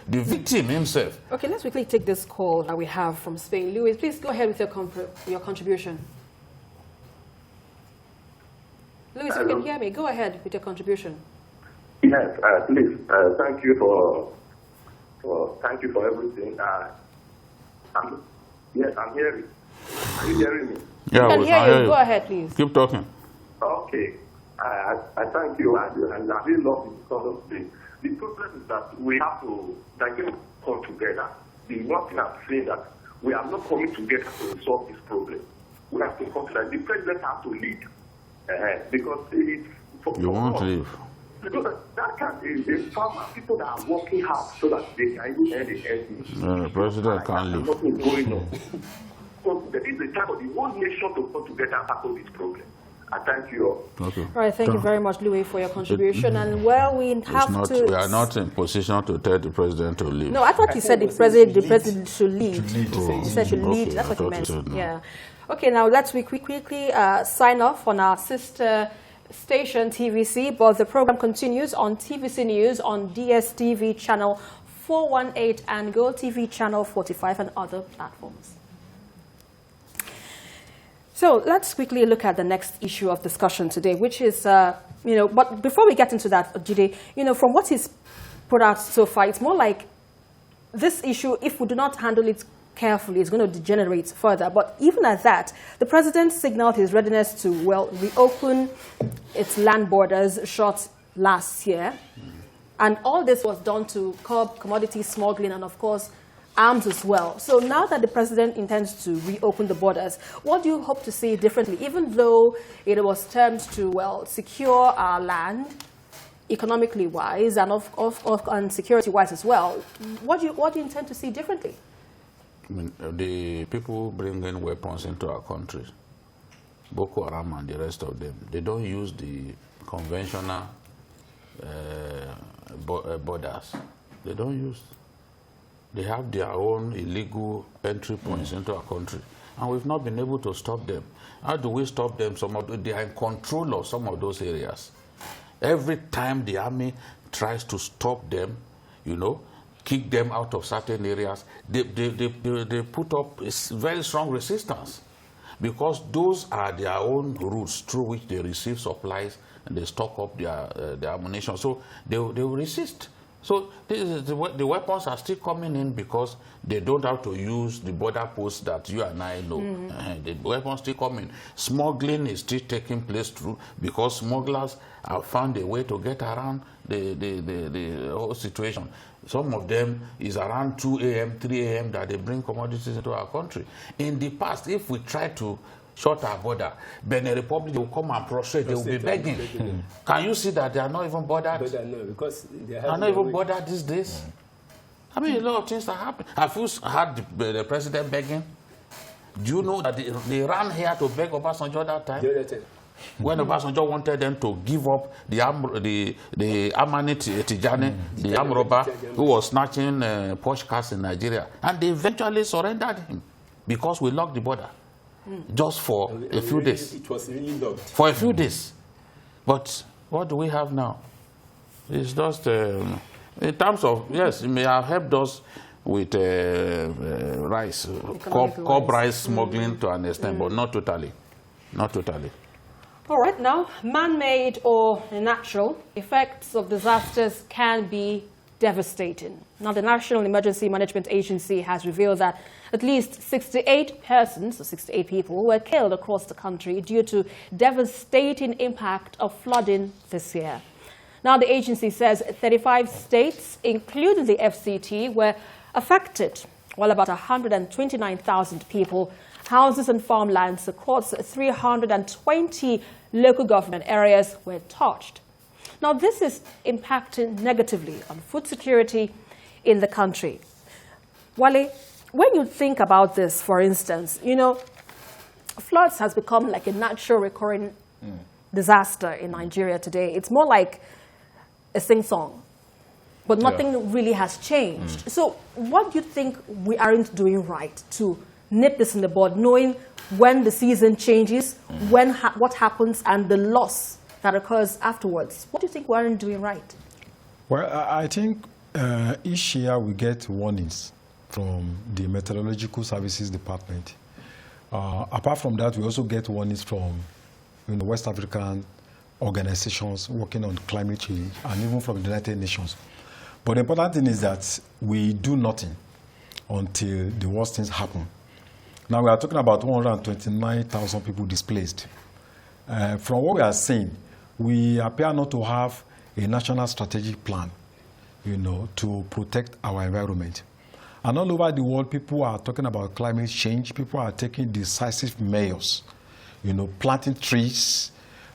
victim himself. Okay, let's quickly take this call that we have from Spain. Louis, please go ahead with your contribution. Louis, you can hear me. Go ahead with your contribution. Yes, please. Thank you for everything. Yes, I'm hearing. Are you hearing me? Yeah, I can hear you. Go ahead, please. Keep talking. Okay. I thank you, and I really love this sort of thing. The problem is that we have to come together. The one thing I'm saying that we are not coming together to solve this problem. We have to come together. The president has to lead. Because it's you won't leave. Because that is farmer people that are working hard so that they can even earn the end. The president can't leave. Nothing going on. So there is a time for the whole nation to come together and tackle this problem. I thank you all. Okay. All right, thank you very much, Louis, for your contribution. And well, we have to. We are not in position to tell the president to leave. No, I thought you said the president should lead. He said should lead. That's what you meant. Yeah. Okay, now let's quickly sign off on our sister station, TVC, but the program continues on TVC News on DSTV channel 418 and Go TV channel 45 and other platforms. So let's quickly look at the next issue of discussion today, which is, but before we get into that, Jide, from what he's put out so far, it's more like this issue, if we do not handle it carefully, is going to degenerate further. But even at that, the president signaled his readiness to, reopen its land borders short last year. And all this was done to curb commodity smuggling and, of course, arms as well. So now that the president intends to reopen the borders, what do you hope to see differently? Even though it was termed to, secure our land, economically wise and and security wise as well, what do you intend to see differently? I mean, the people bringing weapons into our country, Boko Haram and the rest of them, they don't use the conventional borders. They don't use. They have their own illegal entry points into our country, and we've not been able to stop them. How do we stop them? They are in control of some of those areas. Every time the army tries to stop them, you know, kick them out of certain areas, they put up a very strong resistance, because those are their own routes through which they receive supplies and they stock up their ammunition. So they will resist. So the weapons are still coming in because they don't have to use the border posts that you and I know. The weapons still coming. Smuggling is still taking place through, because smugglers have found a way to get around the whole situation. Some of them is around 2 a.m., 3 a.m. that they bring commodities into our country. In the past, if we try to shut our border, Benin Republic will come and prostrate. They will be begging. Can you see that they are not even bothered? No, because they are not even bothered these days. I mean, a lot of things are happening. Have you heard the president begging? Do you know that they ran here to beg Obasanjo that time? When Obasanjo wanted them to give up the Amani Tijani, the arm robber who was snatching Porsche cars in Nigeria, and they eventually surrendered him because we locked the border. Just for a few days. It was really locked. For a few days. But what do we have now? It's just, in terms of, yes, it may have helped us with rice, cob rice smuggling to an extent, but not totally. Not totally. All right, now, man-made or natural effects of disasters can be devastating. Now, the National Emergency Management Agency has revealed that at least 68 persons, or 68 people, were killed across the country due to devastating impact of flooding this year. Now, the agency says 35 states, including the FCT, were affected, while about 129,000 people, houses and farmlands across 320 local government areas were touched. Now, this is impacting negatively on food security in the country. Wale, when you think about this, for instance, you know, floods has become like a natural recurring disaster in Nigeria today. It's more like a sing-song, but nothing really has changed. So what do you think we aren't doing right to nip this in the bud, knowing when the season changes, what happens, and the loss that occurs afterwards? What do you think we aren't doing right? Well, I think each year we get warnings from the Meteorological Services Department. Apart from that, we also get warnings from West African organizations working on climate change, and even from the United Nations. But the important thing is that we do nothing until the worst things happen. Now we are talking about 129,000 people displaced. From what we are seeing, we appear not to have a national strategic plan, to protect our environment. And all over the world, people are talking about climate change. People are taking decisive measures, planting trees,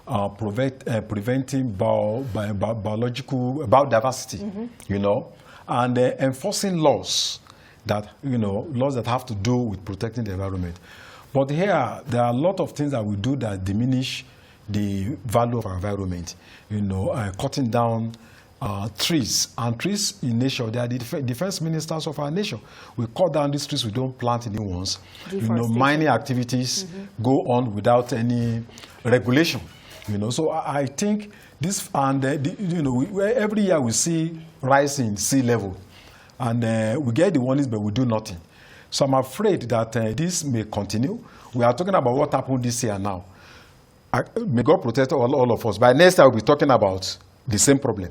preventing biodiversity, and enforcing laws that, laws that have to do with protecting the environment. But here, there are a lot of things that we do that diminish the value of our environment. Cutting down trees. And trees in nature, they are the defense ministers of our nation. We cut down these trees, we don't plant new ones. Mining activities go on without any regulation. So I think this, and every year we see rise in sea level, and we get the warnings, but we do nothing. So I'm afraid that this may continue. We are talking about what happened this year now. May God protect all of us. By next year, we'll be talking about the same problem.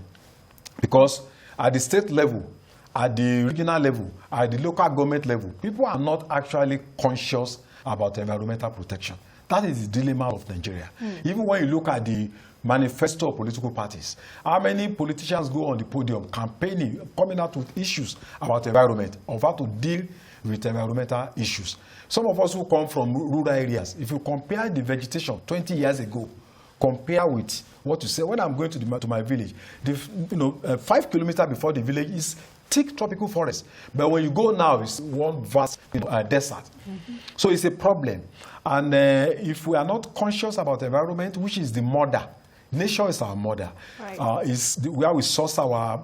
Because at the state level, at the regional level, at the local government level, people are not actually conscious about environmental protection. That is the dilemma of Nigeria. Even when you look at the manifesto of political parties, how many politicians go on the podium campaigning, coming out with issues about environment, of how to deal with environmental issues. Some of us who come from rural areas, if you compare the vegetation 20 years ago, compare with what you say. When I'm going to my village, 5 kilometers before the village is thick tropical forest. But when you go now, it's one vast desert. So it's a problem. And if we are not conscious about the environment, which is the mother, nature is our mother, is where we source our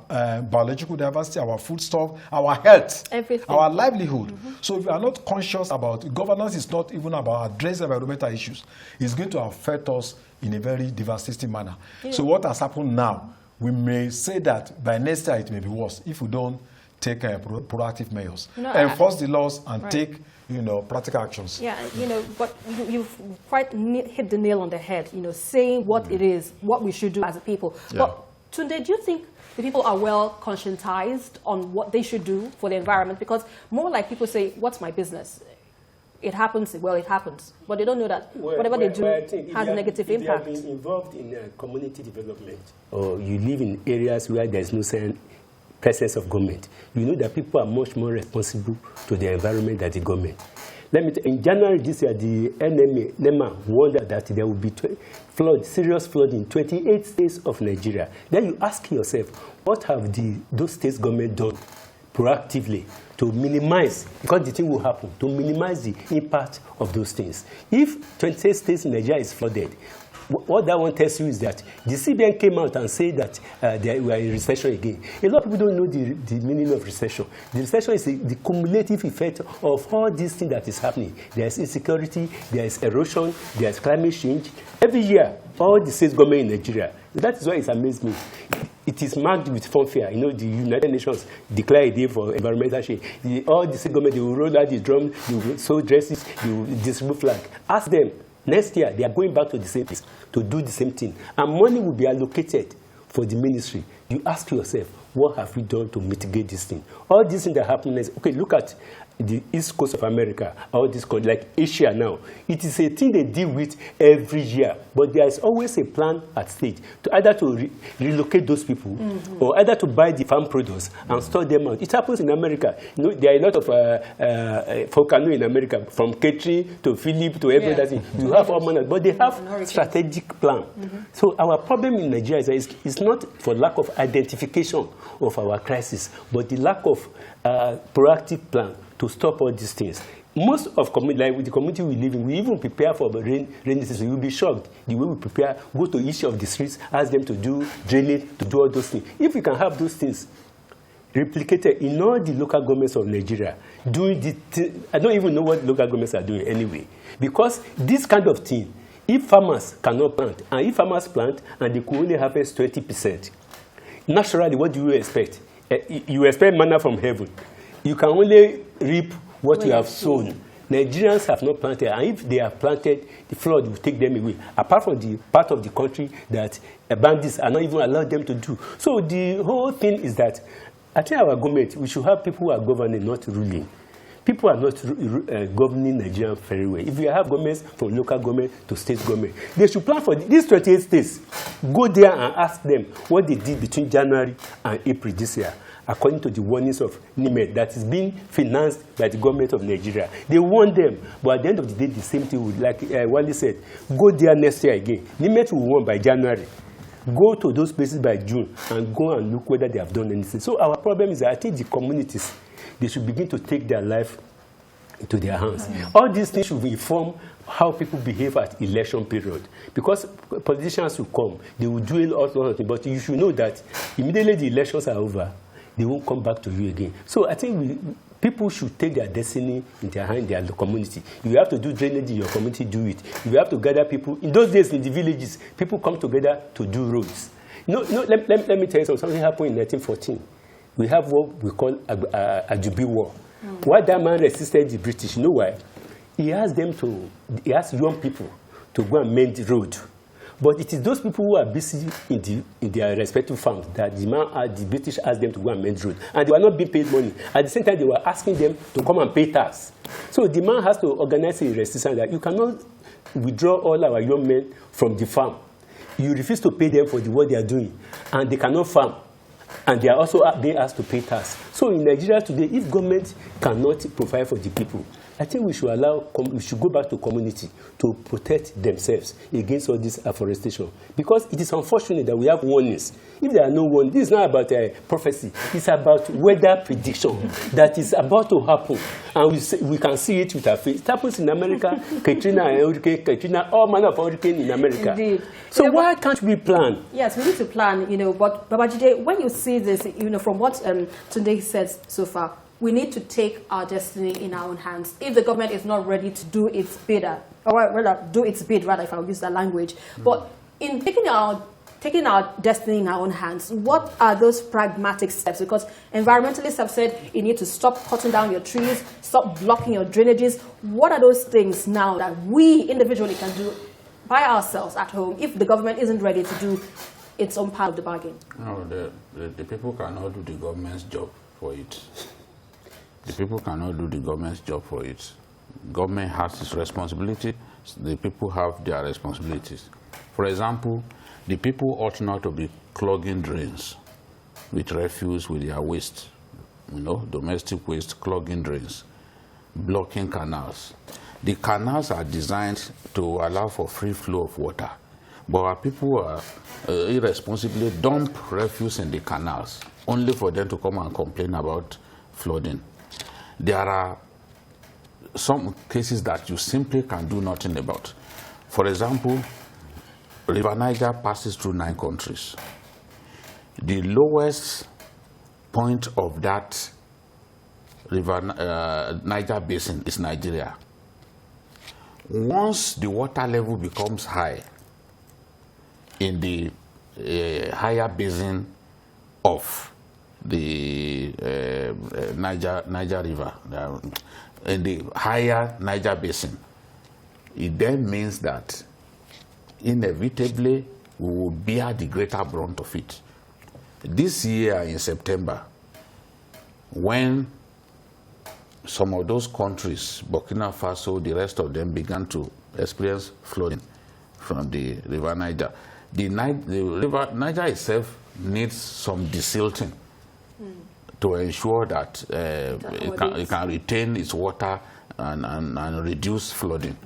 biological diversity, our foodstuff, our health, everything, our livelihood. So if we are not conscious about governance, is not even about addressing environmental issues. It's going to affect us in a very devastating manner. Yeah. So what has happened now, we may say that by next year it may be worse if we don't take proactive measures, enforce the laws, and take practical actions. Yeah, but you've quite hit the nail on the head, saying what it is, what we should do as a people. Yeah. But Tunde, do you think the people are well conscientized on what they should do for the environment? Because more like people say, what's my business? It happens, well, it happens. But they don't know that whatever they do has a negative impact. If you have been involved in community development, or you live in areas where there's no presence of government, you know that people are much more responsible to the environment than the government. In January this year, the NEMA warned that there will be serious flood in 28 states of Nigeria. Then you ask yourself, what have those states' government done proactively to minimize, because the thing will happen, to minimize the impact of those things? If 28 states in Nigeria is flooded, what that one tells you is that the CBN came out and said that we are in recession again. A lot of people don't know the meaning of recession. The recession is the cumulative effect of all these things that is happening. There is insecurity, there is erosion, there is climate change. Every year, all the state government in Nigeria, that is why it's amazed me. It is marked with fanfare. The United Nations declare a day for environmental change. All the state government, they will roll out the drum, they will sew dresses, they will distribute flag. Ask them. Next year, they are going back to the same place to do the same thing. And money will be allocated for the ministry. You ask yourself, what have we done to mitigate this thing? All these things that happen is, okay, look at the East Coast of America, all this, like Asia now. It is a thing they deal with every year. But there is always a plan at stake to either to relocate those people or either to buy the farm produce and store them out. It happens in America. There are a lot of folk in America, from catering to Philip to everything. You have all manner, but they have strategic plan. So our problem in Nigeria is not for lack of identification of our crisis, but the lack of proactive plan to stop all these things. Most of like with the community we live in, we even prepare for the rainy season. You'll be shocked the way we prepare, go to each of the streets, ask them to do drainage, to do all those things. If we can have those things replicated in all the local governments of Nigeria, I don't even know what local governments are doing anyway. Because this kind of thing, if farmers cannot plant, and if farmers plant and they could only harvest 20%, naturally, what do you expect? You expect manna from heaven. You can only reap what you have sown. Nigerians have not planted, and if they have planted, the flood will take them away, apart from the part of the country that bandits are not even allowed them to do. So the whole thing is that I think our government, we should have people who are governing, not ruling. People are not governing Nigeria very well. If you have governments from local government to state government, they should plan for these 28 states. Go there and ask them what they did between January and April this year, according to the warnings of NIMED that is being financed by the government of Nigeria. They warn them, but at the end of the day, the same thing would, like Wally said, go there next year again. NIMED will warn by January. Go to those places by June and go and look whether they have done anything. So our problem is that I think the communities, they should begin to take their life into their hands. All these things should inform how people behave at election period. Because politicians will come, they will do a lot of things, but you should know that immediately the elections are over, they won't come back to you again. So I think people should take their destiny in their hand, their community. If you have to do drainage in your community, do it. If you have to gather people, in those days in the villages, people come together to do roads. Let me tell you something happened in 1914. We have what we call a Jubi War. Why that man resisted the British, you know why? He asked young people to go and mend the road. But it is those people who are busy in their respective farms that the British asked them to go and mend the road. And they were not being paid money. At the same time, they were asking them to come and pay tax. So the man has to organize a resistance that you cannot withdraw all our young men from the farm. You refuse to pay them for the work they are doing, and they cannot farm. and they are also being asked to pay tax. So in Nigeria today, if government cannot provide for the people, I think we should go back to community to protect themselves against all this afforestation. Because it is unfortunate that we have warnings. If there are no warnings, this is not about prophecy. It's about weather prediction that is about to happen. And we can see it with our face. It happens in America, Katrina, all manner of hurricane in America. Indeed. So why can't we plan? Yes, we need to plan, but Babajide, when you see this, from what Tunde says so far, we need to take our destiny in our own hands. If the government is not ready to do its bid, or rather, do its bid, rather, if I use that language. But in taking our destiny in our own hands, what are those pragmatic steps? Because environmentalists have said you need to stop cutting down your trees, stop blocking your drainages. What are those things now that we individually can do by ourselves at home if the government isn't ready to do its own part of the bargain? No, the people cannot do the government's job for it. The people cannot do the government's job for it. Government has its responsibility. The people have their responsibilities. For example, the people ought not to be clogging drains with refuse, with their waste, domestic waste, clogging drains, blocking canals. The canals are designed to allow for free flow of water, but our people are irresponsibly dump refuse in the canals, only for them to come and complain about flooding. There are some cases that you simply can do nothing about. For example, River Niger passes through 9 countries. The lowest point of that River Niger basin is Nigeria. Once the water level becomes high in the higher basin of the Niger River, in the higher Niger basin, it then means that inevitably we will bear the greater brunt of it. This year in September, when some of those countries, Burkina Faso, the rest of them, began to experience flooding from the River Niger, the River Niger itself needs some desilting to ensure that it can retain its water and reduce flooding.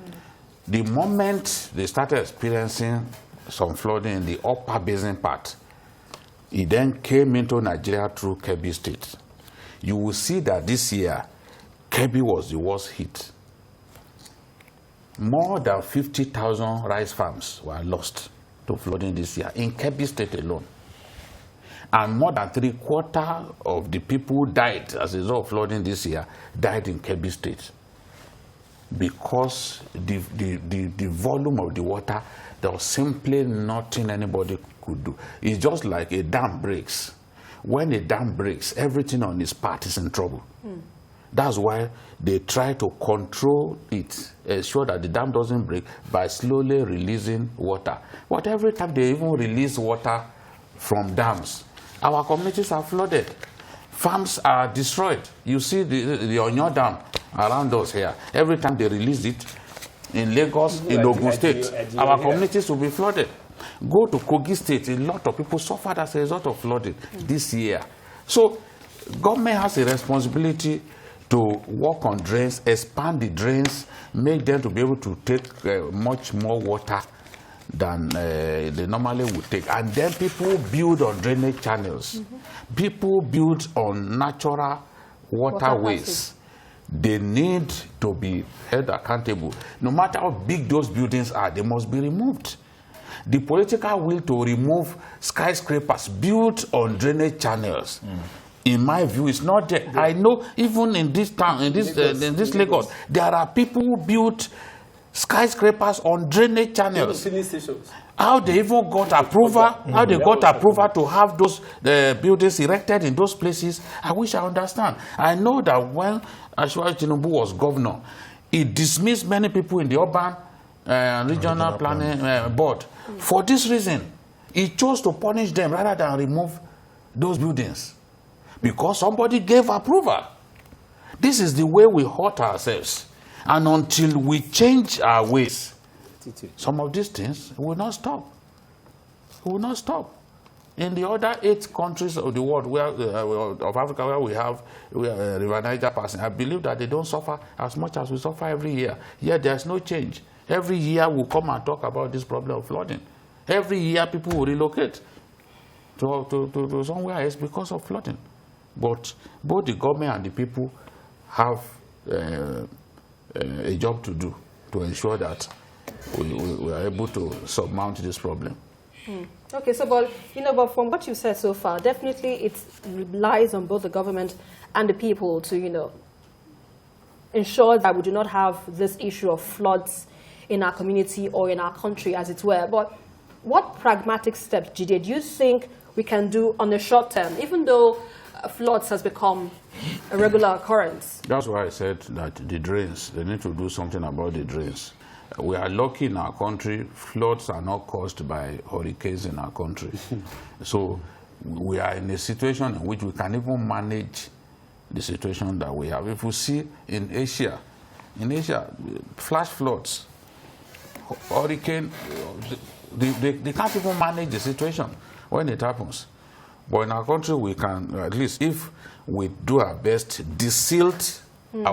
The moment they started experiencing some flooding in the upper basin part, it then came into Nigeria through Kebbi State. You will see that this year, Kebbi was the worst hit. More than 50,000 rice farms were lost to flooding this year in Kebbi State alone. And more than 3/4 of the people died as a result of flooding this year, died in Kebbi State. Because the volume of the water, there was simply nothing anybody could do. It's just like a dam breaks. When a dam breaks, everything on its part is in trouble. That's why they try to control it, ensure that the dam doesn't break by slowly releasing water. But every time they even release water from dams, our communities are flooded. Farms are destroyed. You see the Onyo Dam around us here. Every time they release it, in Lagos, in Ogun State, our communities will be flooded. Go to Kogi State, a lot of people suffered as a result of flooding this year. So government has a responsibility to work on drains, expand the drains, make them to be able to take much more water than they normally would take. And then people build on drainage channels. People build on natural waterways. They need to be held accountable. No matter how big those buildings are, they must be removed. The political will to remove skyscrapers built on drainage channels, in my view, is not there. I know even in this town, in this Lagos, there are people who built skyscrapers on drainage channels. How they even got approval, how they got approval to have those buildings erected in those places, I wish I understand. I know that when Ashwaji Tinubu was governor, he dismissed many people in the urban regional planning board. For this reason, he chose to punish them rather than remove those buildings, because somebody gave approval. This is the way we hurt ourselves. And until we change our ways, some of these things will not stop. It will not stop. In the other 8 countries of the world, where of Africa, where we have River Niger passing, I believe that they don't suffer as much as we suffer every year. Yet there's no change. Every year we'll come and talk about this problem of flooding. Every year people will relocate to somewhere else because of flooding. But both the government and the people have a job to do to ensure that we are able to surmount this problem. Okay, so but from what you've said so far, definitely it relies on both the government and the people to ensure that we do not have this issue of floods in our community or in our country, as it were. But what pragmatic steps, Jide, do you think we can do on the short term, even though floods has become a regular occurrence? That's why I said that the drains, they need to do something about the drains. We are lucky in our country, floods are not caused by hurricanes in our country. So we are in a situation in which we can even manage the situation that we have. If we see in Asia, flash floods, hurricane, they can't even manage the situation when it happens. But in our country, we can, at least if we do our best, desilt some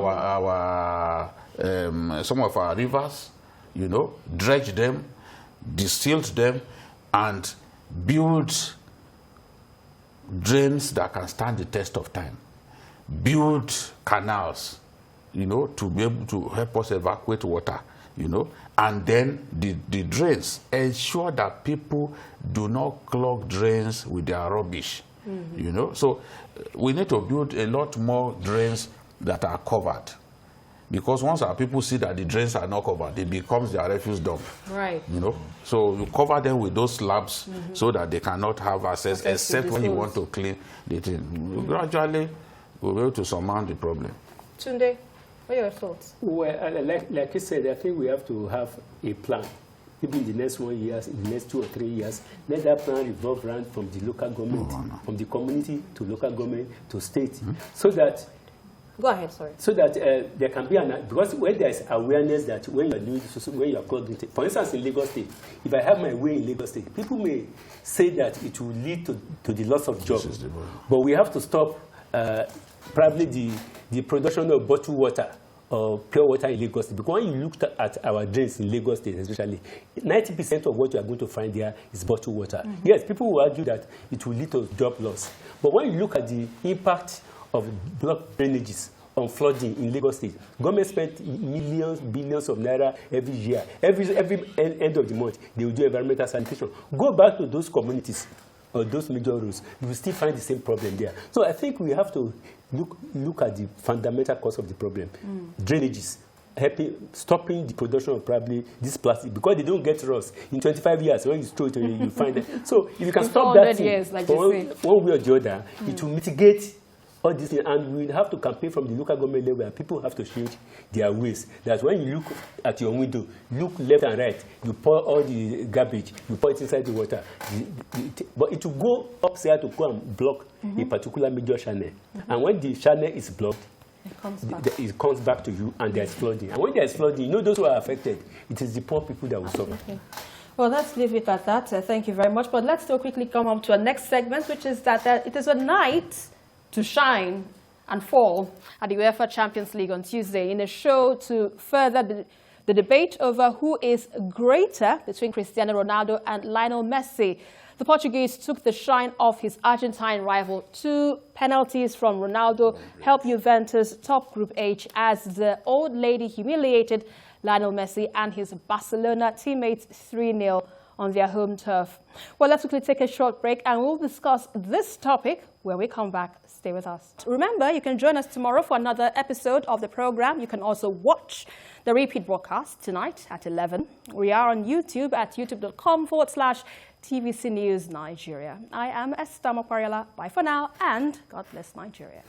of our rivers, dredge them, desilt them, and build drains that can stand the test of time. Build canals, to be able to help us evacuate water, and then the drains, ensure that people do not clog drains with their rubbish, So we need to build a lot more drains that are covered. Because once our people see that the drains are not covered, it becomes their refuse dump. Right. So you cover them with those slabs so that they cannot have access except when you want to clean the thing. Gradually, we'll be able to surmount the problem. Tunde, what are your thoughts? Well, like you said, I think we have to have a plan. Maybe in the next 1 year, in the next 2 or 3 years, let that plan revolve around from the local government, from the community to local government to state, so that. Go ahead, sorry. So that there can be because when there is awareness that when you are doing this, when you are clogging, for instance, in Lagos State, if I have my way in Lagos State, people may say that it will lead to the loss of jobs. But we have to stop probably the production of bottled water or pure water in Lagos State. Because when you look at our drains in Lagos State, especially, 90% of what you are going to find there is bottled water. Yes, people will argue that it will lead to job loss. But when you look at the impact of block drainages on flooding in Lagos State, government spent millions, billions of naira every year. Every end of the month, they will do environmental sanitation. Go back to those communities or those major roads, you will still find the same problem there. So I think we have to look at the fundamental cause of the problem. Drainages, stopping the production of probably this plastic, because they don't get rust. In 25 years, when you store it, you find it. So if you can stop that thing, years, like one way or the other, it will mitigate all these things, and we have to campaign from the local government level, and people have to change their ways. That when you look at your window, look left and right, you pour all the garbage, you pour it inside the water. But it will go upstairs to go and block a particular major channel. And when the channel is blocked, it comes back to you, and there's flooding. And when there's flooding, those who are affected, it is the poor people that will suffer. Okay. Well, let's leave it at that. Thank you very much. But let's still quickly come on to our next segment, which is that it is a night to shine and fall at the UEFA Champions League on Tuesday in a show to further the debate over who is greater between Cristiano Ronaldo and Lionel Messi. The Portuguese took the shine off his Argentine rival. 2 penalties from Ronaldo helped Juventus top Group H as the old lady humiliated Lionel Messi and his Barcelona teammates 3-0 on their home turf. Well, let's quickly take a short break and we'll discuss this topic when we come back. Stay with us. Remember, you can join us tomorrow for another episode of the program. You can also watch the repeat broadcast tonight at 11. We are on YouTube at youtube.com/TVC News Nigeria. I am Esther Mokwariola. Bye for now, and God bless Nigeria.